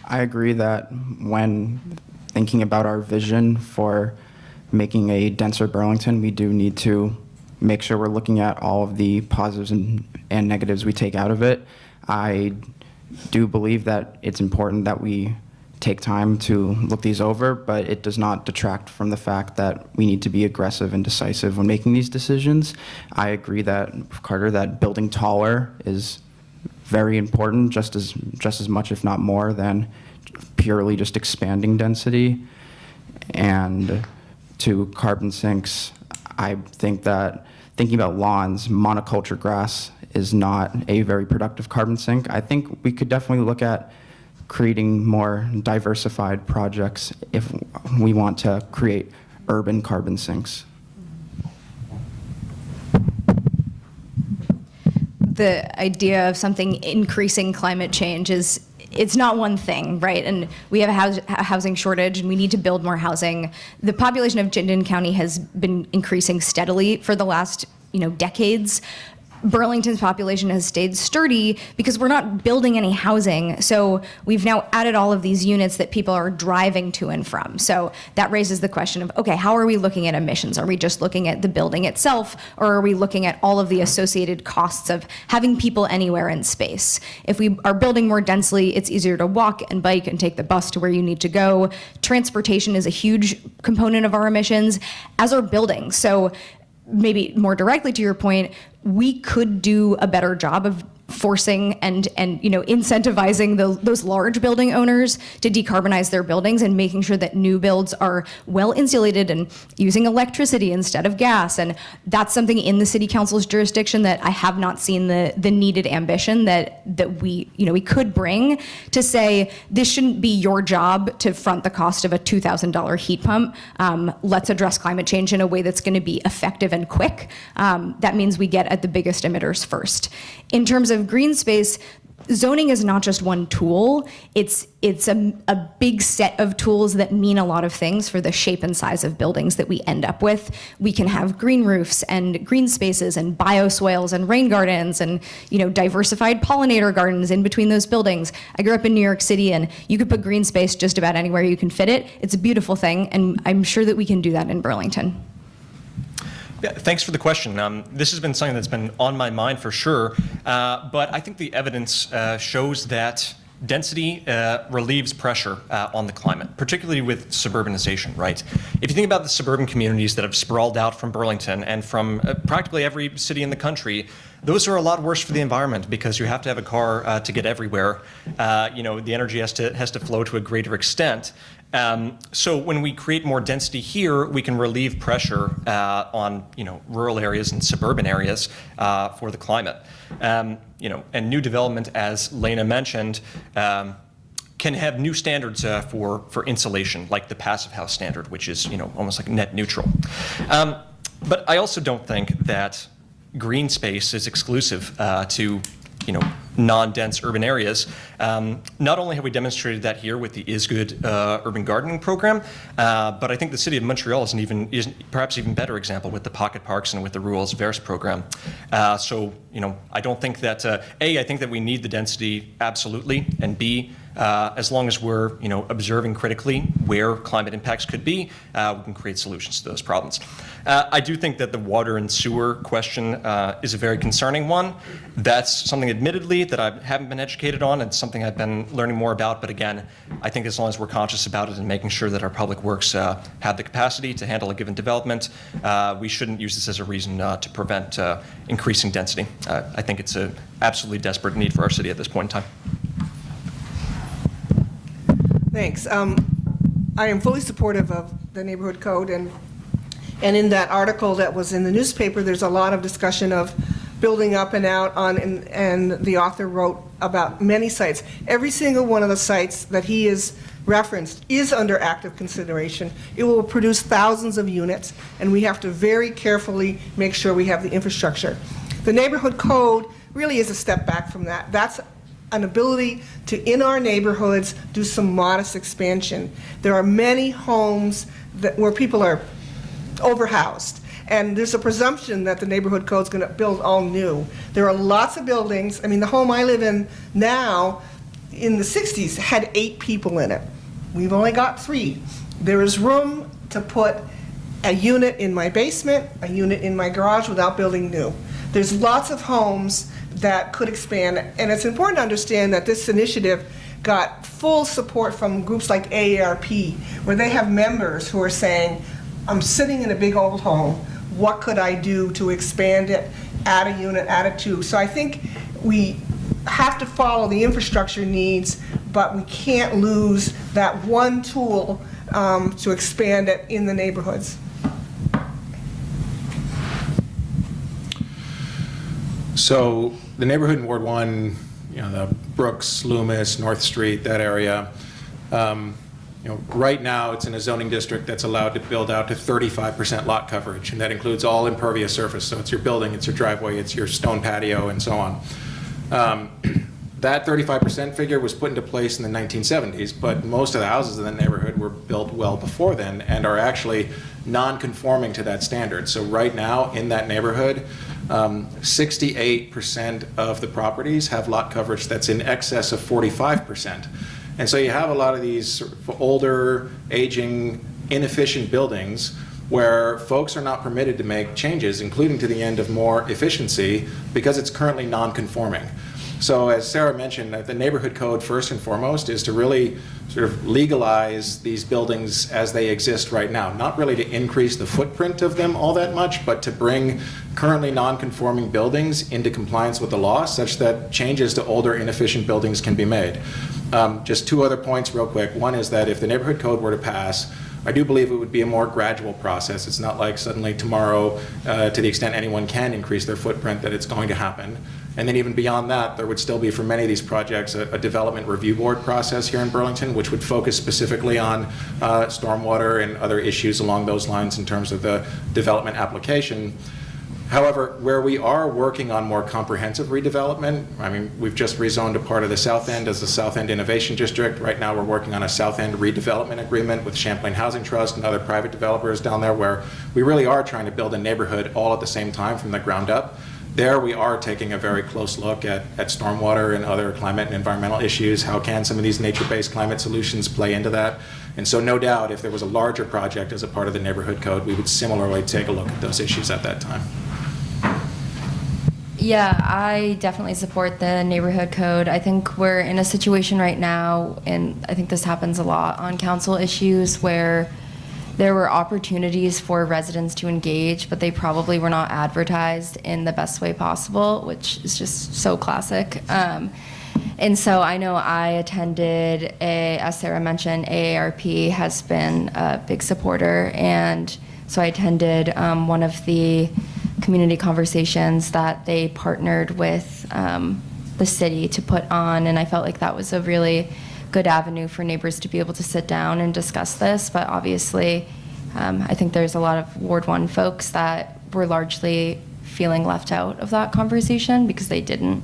I agree that when thinking about our vision for making a denser Burlington, we do need to make sure we're looking at all of the positives and negatives we take out of it. I do believe that it's important that we take time to look these over, but it does not detract from the fact that we need to be aggressive and decisive when making these decisions. I agree that, Carter, that building taller is very important, just as much, if not more, than purely just expanding density. And to carbon sinks, I think that thinking about lawns, monoculture grass is not a very productive carbon sink. I think we could definitely look at creating more diversified projects if we want to create urban carbon sinks. The idea of something increasing climate change it's not one thing, right? And we have a housing shortage, and we need to build more housing. The population of Chittenden County has been increasing steadily for the last, decades. Burlington's population has stayed sturdy because we're not building any housing. So we've now added all of these units that people are driving to and from. So that raises the question of, okay, how are we looking at emissions? Are we just looking at the building itself, or are we looking at all of the associated costs of having people anywhere in space? If we are building more densely, it's easier to walk and bike and take the bus to where you need to go. Transportation is a huge component of our emissions, as are buildings. So maybe more directly to your point, we could do a better job of forcing and incentivizing those large building owners to decarbonize their buildings and making sure that new builds are well insulated and using electricity instead of gas. And that's something in the city council's jurisdiction that I have not seen the needed ambition that we could bring to say, this shouldn't be your job to front the cost of a $2,000 heat pump. Let's address climate change in a way that's going to be effective and quick. That means we get at the biggest emitters first. In terms of green space, zoning is not just one tool. It's a big set of tools that mean a lot of things for the shape and size of buildings that we end up with. We can have green roofs and green spaces and bioswales and rain gardens and diversified pollinator gardens in between those buildings. I grew up in New York City, and you could put green space just about anywhere you can fit it. It's a beautiful thing, and I'm sure that we can do that in Burlington. Yeah, thanks for the question. This has been something that's been on my mind for sure, but I think the evidence shows that density relieves pressure on the climate, particularly with suburbanization, right? If you think about the suburban communities that have sprawled out from Burlington and from practically every city in the country, those are a lot worse for the environment because you have to have a car to get everywhere. The energy has to flow to a greater extent. So when we create more density here, we can relieve pressure on rural areas and suburban areas for the climate. And new development, as Lena mentioned, can have new standards for insulation, like the passive house standard, which is almost like net neutral. But I also don't think that green space is exclusive to non-dense urban areas. Not only have we demonstrated that here with the Is Good urban gardening program, but I think the city of Montreal is perhaps even better example with the pocket parks and with the Ruelles Verts program. So I don't think that A, I think that we need the density absolutely, and B, as long as we're observing critically where climate impacts could be, we can create solutions to those problems. I do think that the water and sewer question is a very concerning one. That's something, admittedly, that I haven't been educated on. It's something I've been learning more about. But again, I think as long as we're conscious about it and making sure that our public works have the capacity to handle a given development, we shouldn't use this as a reason to prevent increasing density. I think it's an absolutely desperate need for our city at this point in time. Thanks. I am fully supportive of the neighborhood code, and in that article that was in the newspaper, there's a lot of discussion of building up and out on, and the author wrote about many sites. Every single one of the sites that he has referenced is under active consideration. It will produce thousands of units, and we have to very carefully make sure we have the infrastructure. The neighborhood code really is a step back from that. That's an ability to, in our neighborhoods, do some modest expansion. There are many homes where people are overhoused, and there's a presumption that the neighborhood code is going to build all new. There are lots of buildings. I mean, the home I live in now, in the 60s, had 8 people in it. We've only got 3. There is room to put a unit in my basement, a unit in my garage without building new. There's lots of homes that could expand, and it's important to understand that this initiative got full support from groups like AARP, where they have members who are saying, I'm sitting in a big old home, what could I do to expand it, add a unit, add a 2? So I think we have to follow the infrastructure needs, but we can't lose that one tool to expand it in the neighborhoods. So the neighborhood in Ward 1, the Brooks, Loomis, North Street, that area, right now it's in a zoning district that's allowed to build out to 35% lot coverage, and that includes all impervious surface. So it's your building, it's your driveway, it's your stone patio, and so on. That 35% figure was put into place in the 1970s, but most of the houses in the neighborhood were built well before then and are actually non-conforming to that standard. So right now in that neighborhood, 68% of the properties have lot coverage that's in excess of 45%. And so you have a lot of these sort of older, aging, inefficient buildings where folks are not permitted to make changes, including to the end of more efficiency, because it's currently non-conforming. So as Sarah mentioned, the neighborhood code, first and foremost, is to really sort of legalize these buildings as they exist right now. Not really to increase the footprint of them all that much, but to bring currently non-conforming buildings into compliance with the law such that changes to older, inefficient buildings can be made. Just two other points real quick. One is that if the neighborhood code were to pass, I do believe it would be a more gradual process. It's not like suddenly tomorrow, to the extent anyone can increase their footprint, that it's going to happen. And then even beyond that, there would still be, for many of these projects, a development review board process here in Burlington, which would focus specifically on stormwater and other issues along those lines in terms of the development application. However, where we are working on more comprehensive redevelopment, I mean, we've just rezoned a part of the South End as the South End Innovation District. Right now we're working on a South End redevelopment agreement with Champlain Housing Trust and other private developers down there, where we really are trying to build a neighborhood all at the same time from the ground up. There we are taking a very close look at stormwater and other climate and environmental issues. How can some of these nature-based climate solutions play into that? And so no doubt, if there was a larger project as a part of the neighborhood code, we would similarly take a look at those issues at that time. Yeah, I definitely support the neighborhood code. I think we're in a situation right now, and I think this happens a lot on council issues, where there were opportunities for residents to engage, but they probably were not advertised in the best way possible, which is just so classic. And so I know I attended, as Sarah mentioned, AARP has been a big supporter, and so I attended one of the community conversations that they partnered with the city to put on, and I felt like that was a really good avenue for neighbors to be able to sit down and discuss this. But obviously, I think there's a lot of Ward 1 folks that were largely feeling left out of that conversation because they didn't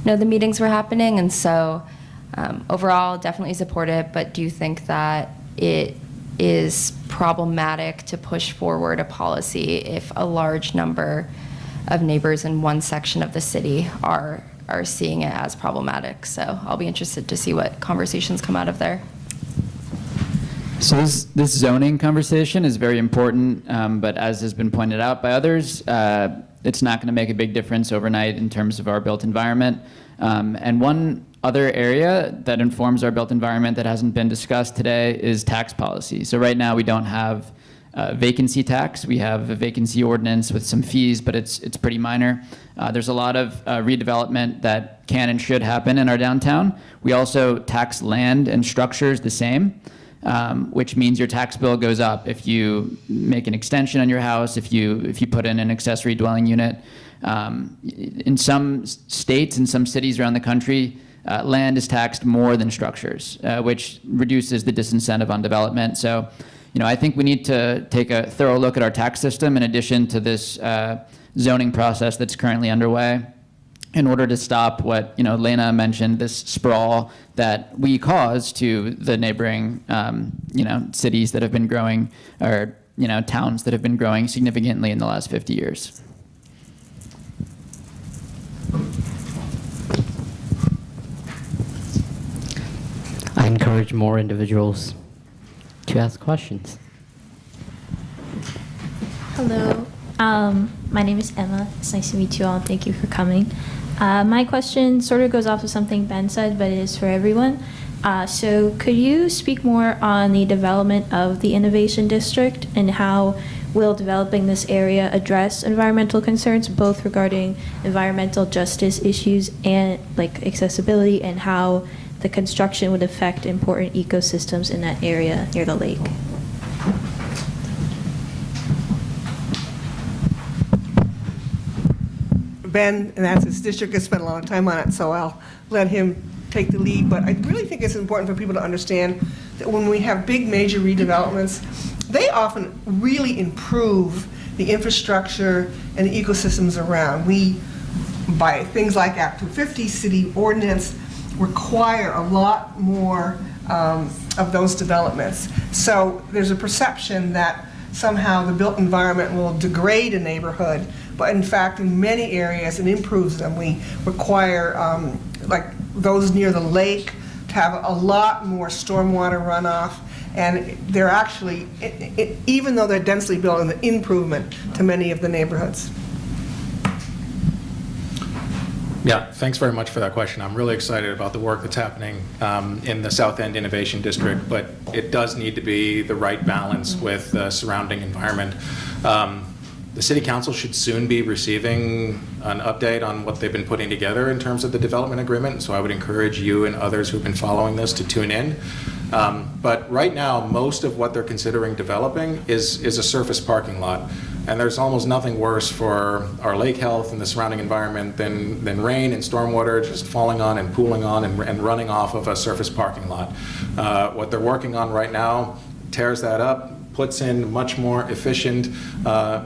know the meetings were happening. And so overall, definitely support it, but do think that it is problematic to push forward a policy if a large number of neighbors in one section of the city are seeing it as problematic. So I'll be interested to see what conversations come out of there. So this zoning conversation is very important, but as has been pointed out by others, it's not going to make a big difference overnight in terms of our built environment. And one other area that informs our built environment that hasn't been discussed today is tax policy. So right now we don't have vacancy tax. We have a vacancy ordinance with some fees, but it's pretty minor. There's a lot of redevelopment that can and should happen in our downtown. We also tax land and structures the same, which means your tax bill goes up if you make an extension on your house, if you put in an accessory dwelling unit. In some states and some cities around the country, land is taxed more than structures, which reduces the disincentive on development. So, I think we need to take a thorough look at our tax system in addition to this zoning process that's currently underway, in order to stop what Lena mentioned, this sprawl that we cause to the neighboring cities that have been growing, or towns that have been growing significantly in the last 50 years. I encourage more individuals to ask questions. Hello, my name is Emma. It's nice to meet you all, and thank you for coming. My question sort of goes off of something Ben said, but it is for everyone. So could you speak more on the development of the Innovation District, and how will developing this area address environmental concerns, both regarding environmental justice issues and like accessibility, and how the construction would affect important ecosystems in that area near the lake? Ben, and that's his district, has spent a long time on it, so I'll let him take the lead. But I really think it's important for people to understand that when we have big major redevelopments, they often really improve the infrastructure and the ecosystems around. We, by things like Act 250, city ordinance, require a lot more of those developments. So there's a perception that somehow the built environment will degrade a neighborhood but in fact, in many areas, it improves them. We require, like those near the lake, to have a lot more stormwater runoff, and they're actually, even though they're densely built, an improvement to many of the neighborhoods. Yeah, thanks very much for that question. I'm really excited about the work that's happening in the South End Innovation District, but it does need to be the right balance with the surrounding environment. The City Council should soon be receiving an update on what they've been putting together in terms of the development agreement, so I would encourage you and others who've been following this to tune in. But right now, most of what they're considering developing is a surface parking lot. And there's almost nothing worse for our lake health and the surrounding environment than rain and stormwater just falling on and pooling on and running off of a surface parking lot. What they're working on right now tears that up, puts in much more efficient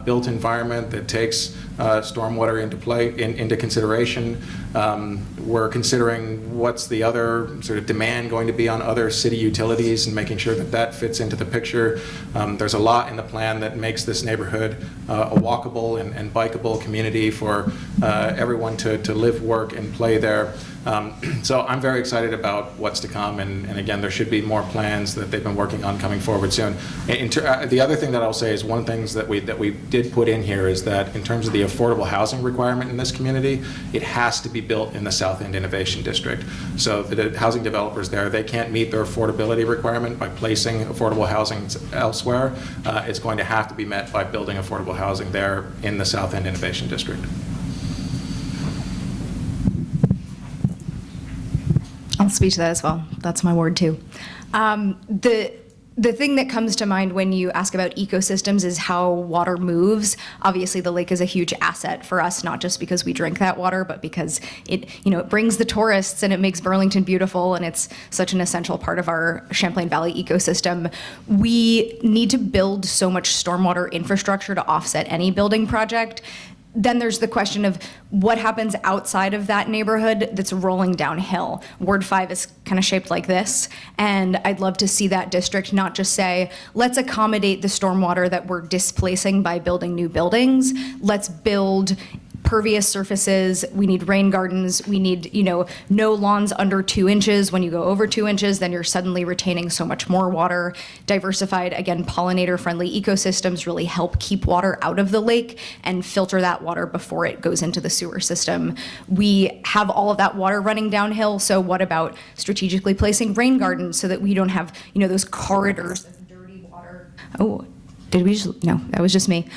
built environment that takes stormwater into consideration. We're considering what's the other sort of demand going to be on other city utilities and making sure that that fits into the picture. There's a lot in the plan that makes this neighborhood a walkable and bikeable community for everyone to live, work, and play there. So I'm very excited about what's to come, and again, there should be more plans that they've been working on coming forward soon. The other thing that I'll say is one of the things that we did put in here is that in terms of the affordable housing requirement in this community, it has to be built in the South End Innovation District. So the housing developers there, they can't meet their affordability requirement by placing affordable housing elsewhere. It's going to have to be met by building affordable housing there in the South End Innovation District. I'll speak to that as well. That's my ward too. The thing that comes to mind when you ask about ecosystems is how water moves. Obviously, the lake is a huge asset for us, not just because we drink that water, but because it brings the tourists and it makes Burlington beautiful, and it's such an essential part of our Champlain Valley ecosystem. We need to build so much stormwater infrastructure to offset any building project. Then there's the question of what happens outside of that neighborhood that's rolling downhill. Ward 5 is kind of shaped like this, and I'd love to see that district not just say, let's accommodate the stormwater that we're displacing by building new buildings. Let's build pervious surfaces. We need rain gardens. We need, no lawns under 2 inches. When you go over 2 inches, then you're suddenly retaining so much more water. Diversified, again, pollinator-friendly ecosystems really help keep water out of the lake and filter that water before it goes into the sewer system. We have all of that water running downhill, so what about strategically placing rain gardens so that we don't have, those corridors of dirty water? Oh, did we just, no, that was just me.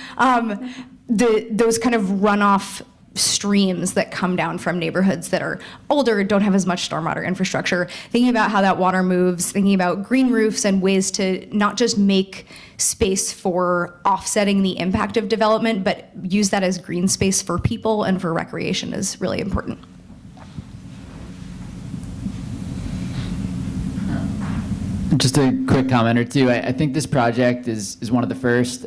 Those kind of runoff streams that come down from neighborhoods that are older, don't have as much stormwater infrastructure, thinking about how that water moves, thinking about green roofs and ways to not just make space for offsetting the impact of development, but use that as green space for people and for recreation is really important. Just a quick comment or two. I think this project is one of the first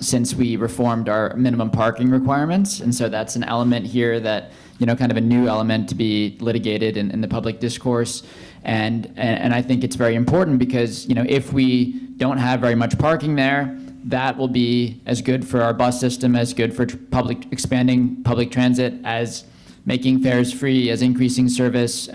since we reformed our minimum parking requirements. And so that's an element here that, kind of a new element to be litigated in the public discourse. And I think it's very important because, if we don't have very much parking there, that will be as good for our bus system, as good for expanding public transit, as making fares free, as increasing service.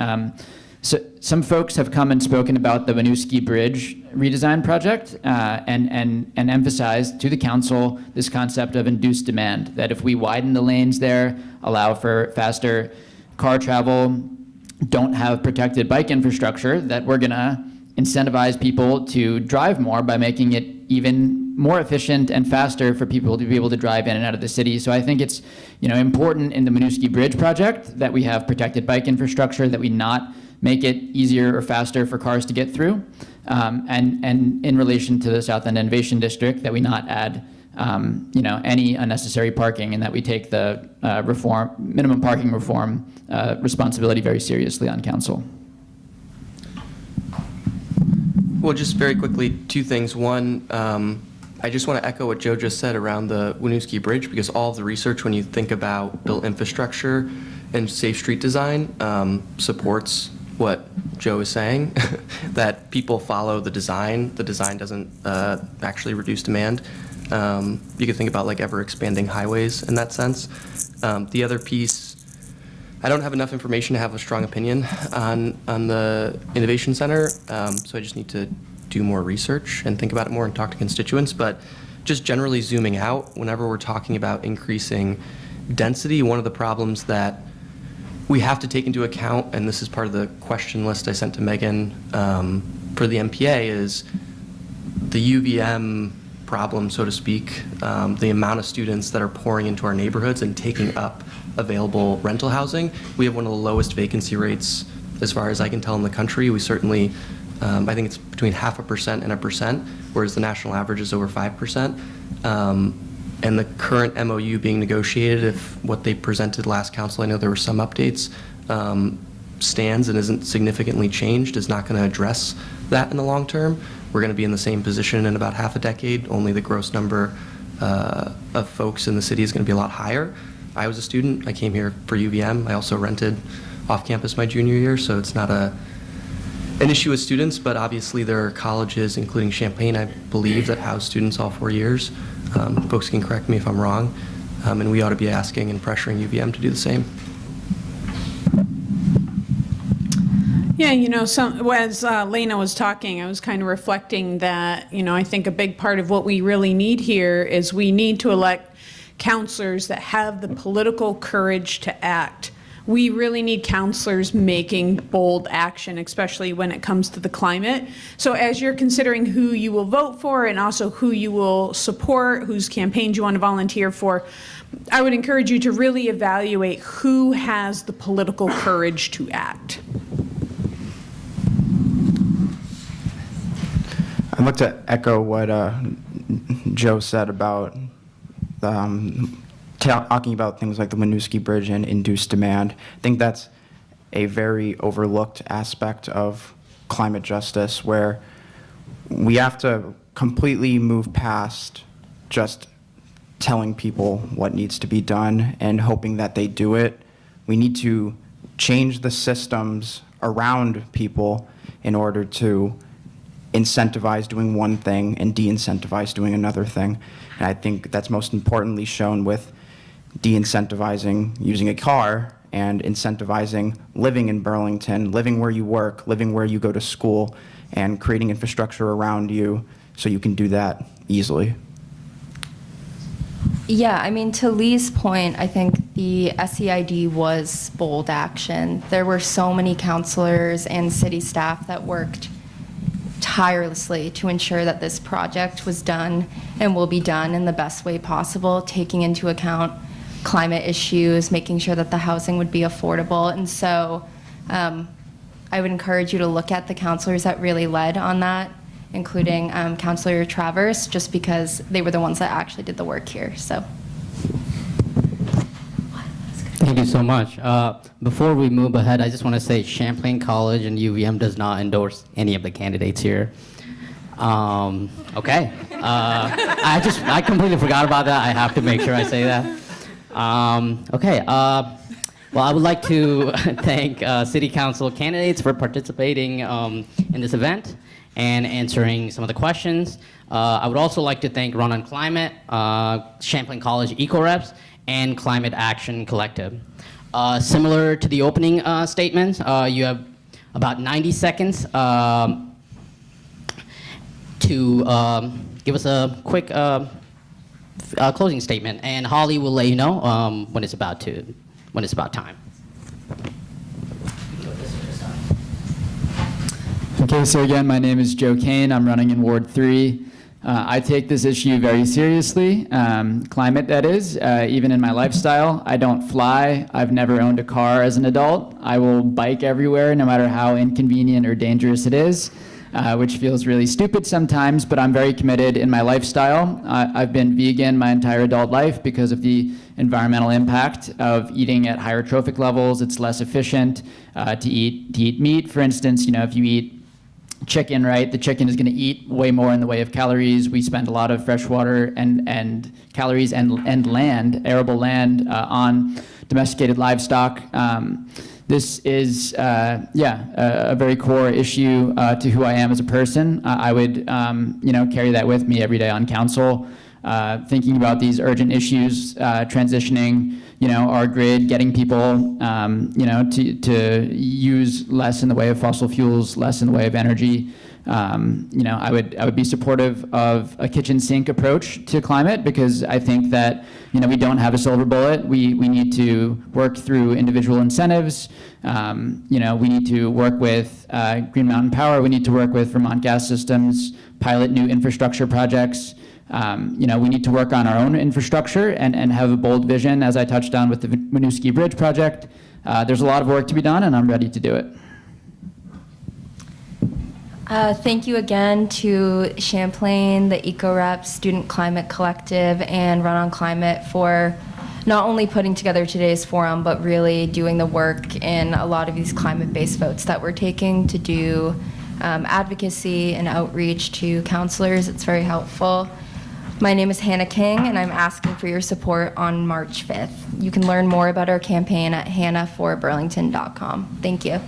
So some folks have come and spoken about the Winooski Bridge redesign project and emphasized to the council this concept of induced demand, that if we widen the lanes there, allow for faster car travel, don't have protected bike infrastructure, that we're gonna incentivize people to drive more by making it even more efficient and faster for people to be able to drive in and out of the city. So I think it's important in the Winooski Bridge project that we have protected bike infrastructure, that we not make it easier or faster for cars to get through, and in relation to the South End Innovation District, that we not add any unnecessary parking, and that we take the minimum parking reform responsibility very seriously on council. Well, just very quickly, 2 things. One, I just want to echo what Joe just said around the Winooski Bridge, because all of the research, when you think about built infrastructure and safe street design, supports what Joe is saying, that people follow the design. The design doesn't actually reduce demand. You could think about like ever expanding highways in that sense. The other piece, I don't have enough information to have a strong opinion on the Innovation Center, so I just need to do more research and think about it more and talk to constituents. But just generally zooming out, whenever we're talking about increasing density, one of the problems that we have to take into account, and this is part of the question list I sent to Megan for the MPA, is the UVM problem, so to speak, the amount of students that are pouring into our neighborhoods and taking up available rental housing. We have one of the lowest vacancy rates, as far as I can tell, in the country. We certainly, I think it's between 0.5% and 1%, whereas the national average is over 5%. And the current MOU being negotiated, if what they presented last council, I know there were some updates, stands and isn't significantly changed, is not going to address that in the long term. We're going to be in the same position in about half a decade. Only the gross number of folks in the city is going to be a lot higher. I was a student. I came here for UVM. I also rented off campus my junior year, so it's not an issue with students, but obviously there are colleges, including Champaign, I believe, that house students all 4 years. Folks can correct me if I'm wrong, and we ought to be asking and pressuring UVM to do the same. Yeah, as Lena was talking, I was kind of reflecting that, I think a big part of what we really need here is we need to elect counselors that have the political courage to act. We really need counselors making bold action, especially when it comes to the climate. So as you're considering who you will vote for and also who you will support, whose campaigns you want to volunteer for, I would encourage you to really evaluate who has the political courage to act. I'd like to echo what Joe said about talking about things like the Winooski Bridge and induced demand. I think that's a very overlooked aspect of climate justice, where we have to completely move past just telling people what needs to be done and hoping that they do it. We need to change the systems around people in order to incentivize doing one thing and de-incentivize doing another thing. And I think that's most importantly shown with de-incentivizing using a car and incentivizing living in Burlington, living where you work, living where you go to school, and creating infrastructure around you so you can do that easily. Yeah, I mean, to Lee's point, I think the SEID was bold action. There were so many counselors and city staff that worked tirelessly to ensure that this project was done and will be done in the best way possible, taking into account climate issues, making sure that the housing would be affordable. And so I would encourage you to look at the counselors that really led on that, including Councilor Travers, just because they were the ones that actually did the work here. So. Thank you so much. Before we move ahead, I just want to say Champlain College and UVM does not endorse any of the candidates here. Okay. I completely forgot about that. I have to make sure I say that. Okay. Well, I would like to thank City Council candidates for participating in this event and answering some of the questions. I would also like to thank Run on Climate, Champlain College Eco Reps, and Climate Action Collective. Similar to the opening statements, you have about 90 seconds to give us a quick closing statement, and Holly will let you know when it's about time. Okay, so again, my name is Joe Kane. I'm running in Ward 3. I take this issue very seriously, climate that is, even in my lifestyle. I don't fly. I've never owned a car as an adult. I will bike everywhere, no matter how inconvenient or dangerous it is, which feels really stupid sometimes, but I'm very committed in my lifestyle. I've been vegan my entire adult life because of the environmental impact of eating at higher trophic levels. It's less efficient to eat meat. For instance, if you eat chicken, right? The chicken is going to eat way more in the way of calories. We spend a lot of fresh water and calories and land, arable land, on domesticated livestock. This is, a very core issue to who I am as a person. I would, carry that with me every day on council. thinking about these urgent issues, transitioning, our grid, getting people, to use less in the way of fossil fuels, less in the way of energy. I would be supportive of a kitchen sink approach to climate, because I think that we don't have a silver bullet. We need to work through individual incentives. We need to work with Green Mountain Power. We need to work with Vermont Gas Systems, pilot new infrastructure projects. We need to work on our own infrastructure and have a bold vision, as I touched on with the Winooski Bridge project. There's a lot of work to be done, and I'm ready to do it. Thank you again to Champlain, the EcoRep, Student Climate Collective, and Run on Climate for not only putting together today's forum, but really doing the work in a lot of these climate-based votes that we're taking to do advocacy and outreach to counselors. It's very helpful. My name is Hannah King, and I'm asking for your support on March 5th. You can learn more about our campaign at hannahforburlington.com. Thank you.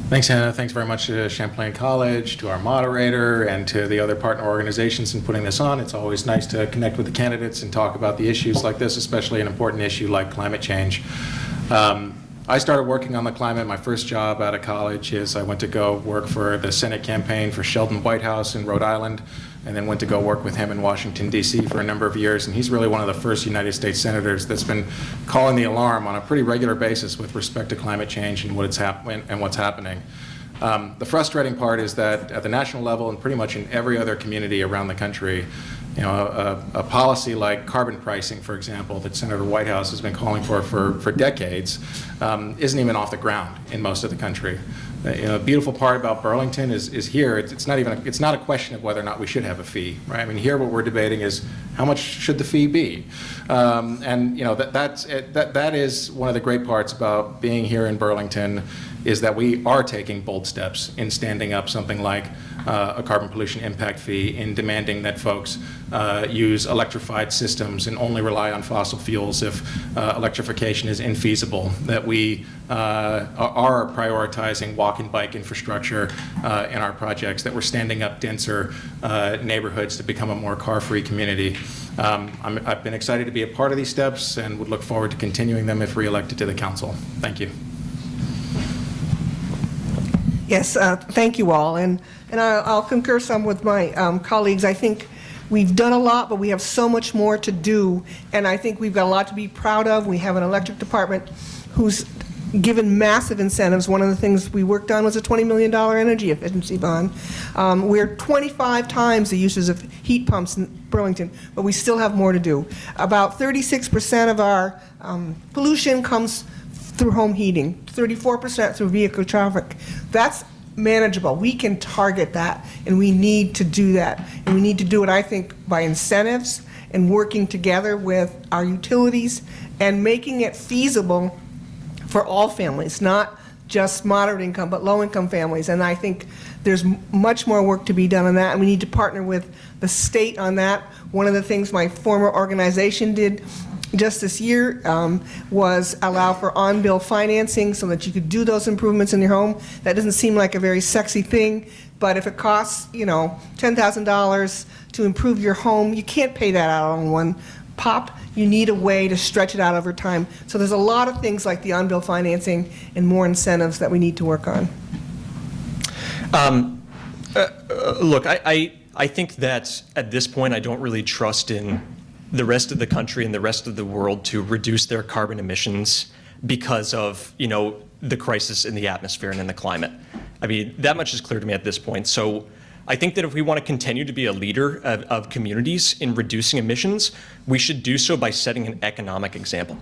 Thanks, Hannah. Thanks very much to Champlain College, to our moderator, and to the other partner organizations in putting this on. It's always nice to connect with the candidates and talk about the issues like this, especially an important issue like climate change. I started working on the climate. My first job out of college is I went to go work for the Senate campaign for Sheldon Whitehouse in Rhode Island, and then went to go work with him in Washington, D.C. for a number of years. And he's really one of the first United States senators that's been calling the alarm on a pretty regular basis with respect to climate change and what's happening. The frustrating part is that at the national level and pretty much in every other community around the country, a policy like carbon pricing, for example, that Senator Whitehouse has been calling for decades, isn't even off the ground in most of the country. The beautiful part about Burlington is here. It's not a question of whether or not we should have a fee, right? I mean, here what we're debating is how much should the fee be, and that is one of the great parts about being here in Burlington, is that we are taking bold steps in standing up something like a carbon pollution impact fee, in demanding that folks use electrified systems and only rely on fossil fuels if electrification is infeasible, that we are prioritizing walk and bike infrastructure in our projects, that we're standing up denser neighborhoods to become a more car-free community. I've been excited to be a part of these steps and would look forward to continuing them if reelected to the council. Thank you. Yes, thank you all, and I'll concur some with my colleagues. I think we've done a lot, but we have so much more to do, and I think we've got a lot to be proud of. We have an electric department who's given massive incentives. One of the things we worked on was a $20 million energy efficiency bond. We're 25 times the uses of heat pumps in Burlington, but we still have more to do. About 36% of our pollution comes through home heating, 34% through vehicle traffic. That's manageable. We can target that, and we need to do that. And we need to do it, I think, by incentives and working together with our utilities and making it feasible for all families, not just moderate income, but low income families. And I think there's much more work to be done on that, and we need to partner with the state on that. One of the things my former organization did just this year was allow for on-bill financing so that you could do those improvements in your home. That doesn't seem like a very sexy thing, but if it costs, $10,000 to improve your home, you can't pay that out on one pop. You need a way to stretch it out over time. So there's a lot of things like the on-bill financing and more incentives that we need to work on. Look, I think that at this point I don't really trust in the rest of the country and the rest of the world to reduce their carbon emissions because of, the crisis in the atmosphere and in the climate. I mean, that much is clear to me at this point. So I think that if we want to continue to be a leader of communities in reducing emissions, we should do so by setting an economic example.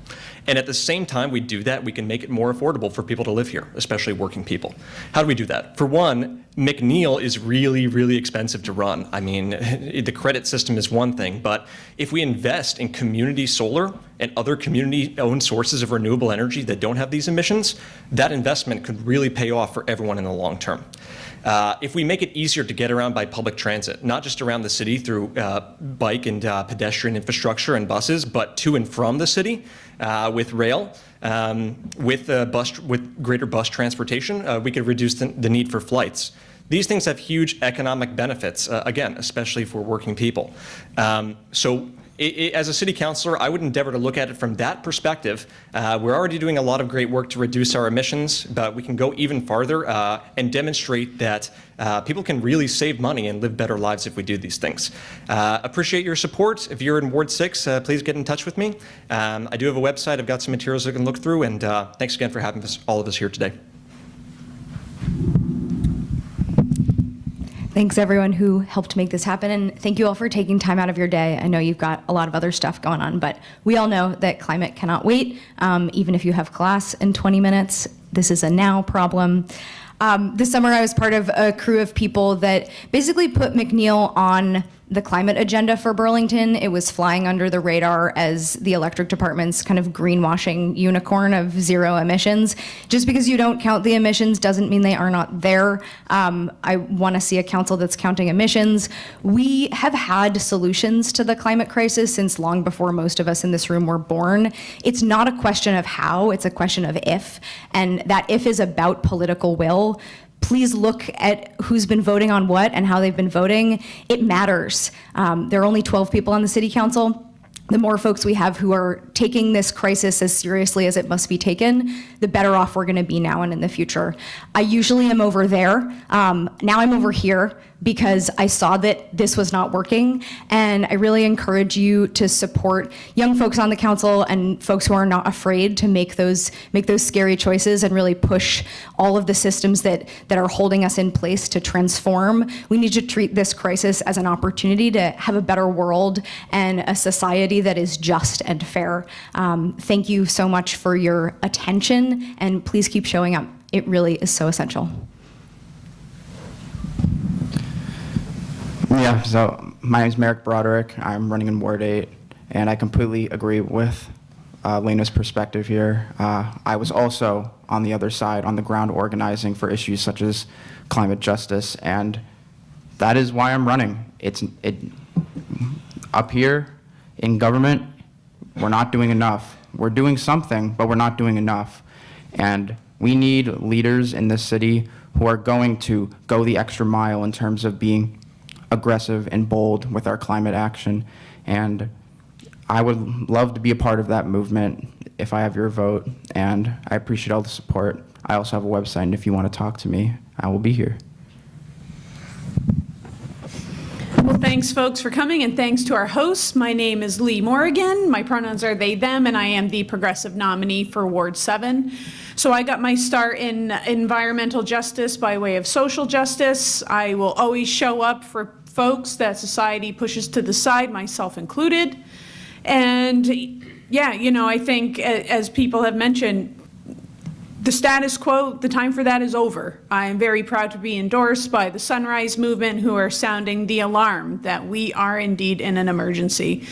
And at the same time we do that, we can make it more affordable for people to live here, especially working people. How do we do that? For one, McNeil is really, really expensive to run. I mean, the credit system is one thing, but if we invest in community solar and other community-owned sources of renewable energy that don't have these emissions, that investment could really pay off for everyone in the long term. If we make it easier to get around by public transit, not just around the city through bike and pedestrian infrastructure and buses, but to and from the city with rail, with greater bus transportation, we could reduce the need for flights. These things have huge economic benefits, again, especially for working people. As a city councilor, I would endeavor to look at it from that perspective. We're already doing a lot of great work to reduce our emissions, but we can go even farther and demonstrate that people can really save money and live better lives if we do these things. Appreciate your support. If you're in Ward 6, please get in touch with me. I do have a website. I've got some materials you can look through, and thanks again for having all of us here today. Thanks everyone who helped make this happen, and thank you all for taking time out of your day. I know you've got a lot of other stuff going on, but we all know that climate cannot wait. Even if you have class in 20 minutes, this is a now problem. This summer I was part of a crew of people that basically put McNeil on the climate agenda for Burlington. It was flying under the radar as the electric department's kind of greenwashing unicorn of zero emissions. Just because you don't count the emissions doesn't mean they are not there. I want to see a council that's counting emissions. We have had solutions to the climate crisis since long before most of us in this room were born. It's not a question of how, it's a question of if, and that if is about political will. Please look at who's been voting on what and how they've been voting. It matters. There are only 12 people on the city council. The more folks we have who are taking this crisis as seriously as it must be taken, the better off we're going to be now and in the future. I usually am over there. Now I'm over here because I saw that this was not working, and I really encourage you to support young folks on the council and folks who are not afraid to make those scary choices and really push all of the systems that are holding us in place to transform. We need to treat this crisis as an opportunity to have a better world and a society that is just and fair. Thank you so much for your attention, and please keep showing up. It really is so essential. Yeah, so my name is Merrick Broderick. I'm running in Ward 8, and I completely agree with Lena's perspective here. I was also on the other side, on the ground, organizing for issues such as climate justice, and that is why I'm running. Up here in government, we're not doing enough. We're doing something, but we're not doing enough. And we need leaders in this city who are going to go the extra mile in terms of being aggressive and bold with our climate action. And I would love to be a part of that movement if I have your vote, and I appreciate all the support. I also have a website, and if you want to talk to me, I will be here. Well, thanks, folks, for coming, and thanks to our hosts. My name is Lee Morrigan. My pronouns are they, them, and I am the progressive nominee for Ward 7. So I got my start in environmental justice by way of social justice. I will always show up for folks that society pushes to the side, myself included. And yeah, you know, I think as people have mentioned, the status quo, the time for that is over. I am very proud to be endorsed by the Sunrise Movement, who are sounding the alarm that we are indeed in an emergency.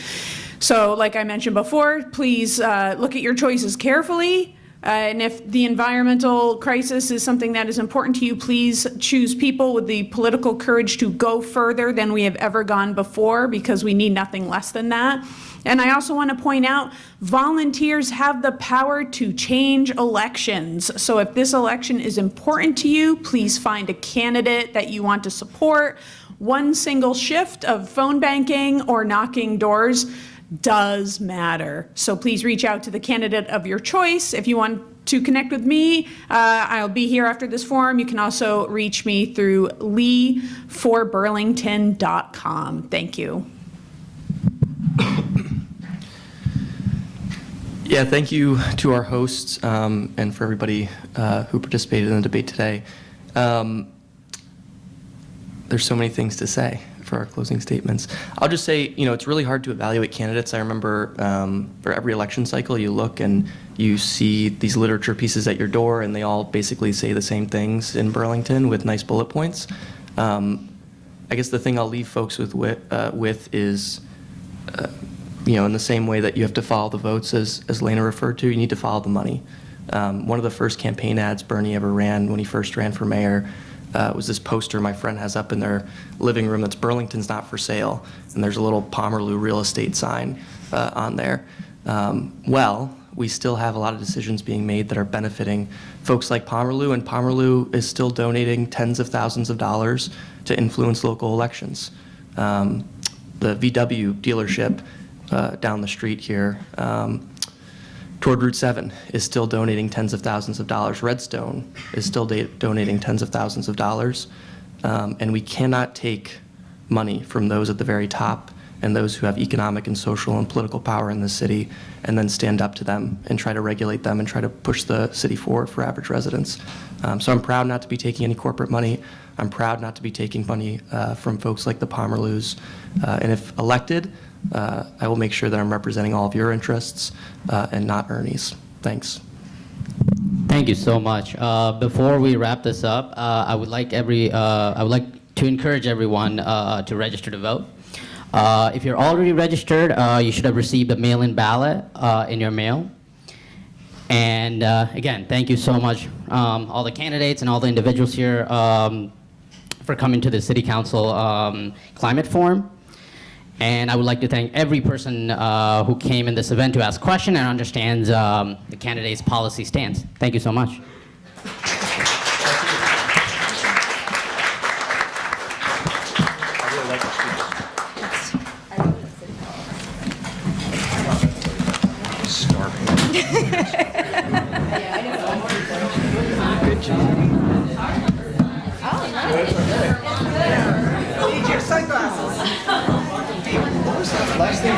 So like I mentioned before, please look at your choices carefully. And if the environmental crisis is something that is important to you, please choose people with the political courage to go further than we have ever gone before, because we need nothing less than that. And I also want to point out, volunteers have the power to change elections. So if this election is important to you, please find a candidate that you want to support. One single shift of phone banking or knocking doors does matter. So please reach out to the candidate of your choice. If you want to connect with me, I'll be here after this forum. You can also reach me through lee4burlington.com. Thank you. Yeah, thank you to our hosts and for everybody who participated in the debate today. There's so many things to say for our closing statements. I'll just say, you know, it's really hard to evaluate candidates. I remember for every election cycle, you look and you see these literature pieces at your door, and they all basically say the same things in Burlington with nice bullet points. I guess the thing I'll leave folks with is, you know, in the same way that you have to follow the votes, as Lena referred to, you need to follow the money. One of the first campaign ads Bernie ever ran when he first ran for mayor was this poster my friend has up in their living room that's "Burlington's not for sale," and there's a little Pomerleau real estate sign on there. Well, we still have a lot of decisions being made that are benefiting folks like Pomerleau, and Pomerleau is still donating tens of thousands of dollars to influence local elections. The VW dealership down the street here toward Route 7 is still donating tens of thousands of dollars. Redstone is still donating tens of thousands of dollars. And we cannot take money from those at the very top and those who have economic and social and political power in the city and then stand up to them and try to regulate them and try to push the city forward for average residents. So I'm proud not to be taking any corporate money. I'm proud not to be taking money from folks like the Pomerleaus. And if elected, I will make sure that I'm representing all of your interests and not Ernie's. Thanks. Thank you so much. Before we wrap this up, I would like to encourage everyone to register to vote. If you're already registered, you should have received a mail-in ballot in your mail. And again, thank you so much, all the candidates and all the individuals here for coming to the City Council Climate Forum. And I would like to thank every person who came in this event to ask questions and understands the candidate's policy stance. Thank you so much. Good job. Need your sunglasses. Last thing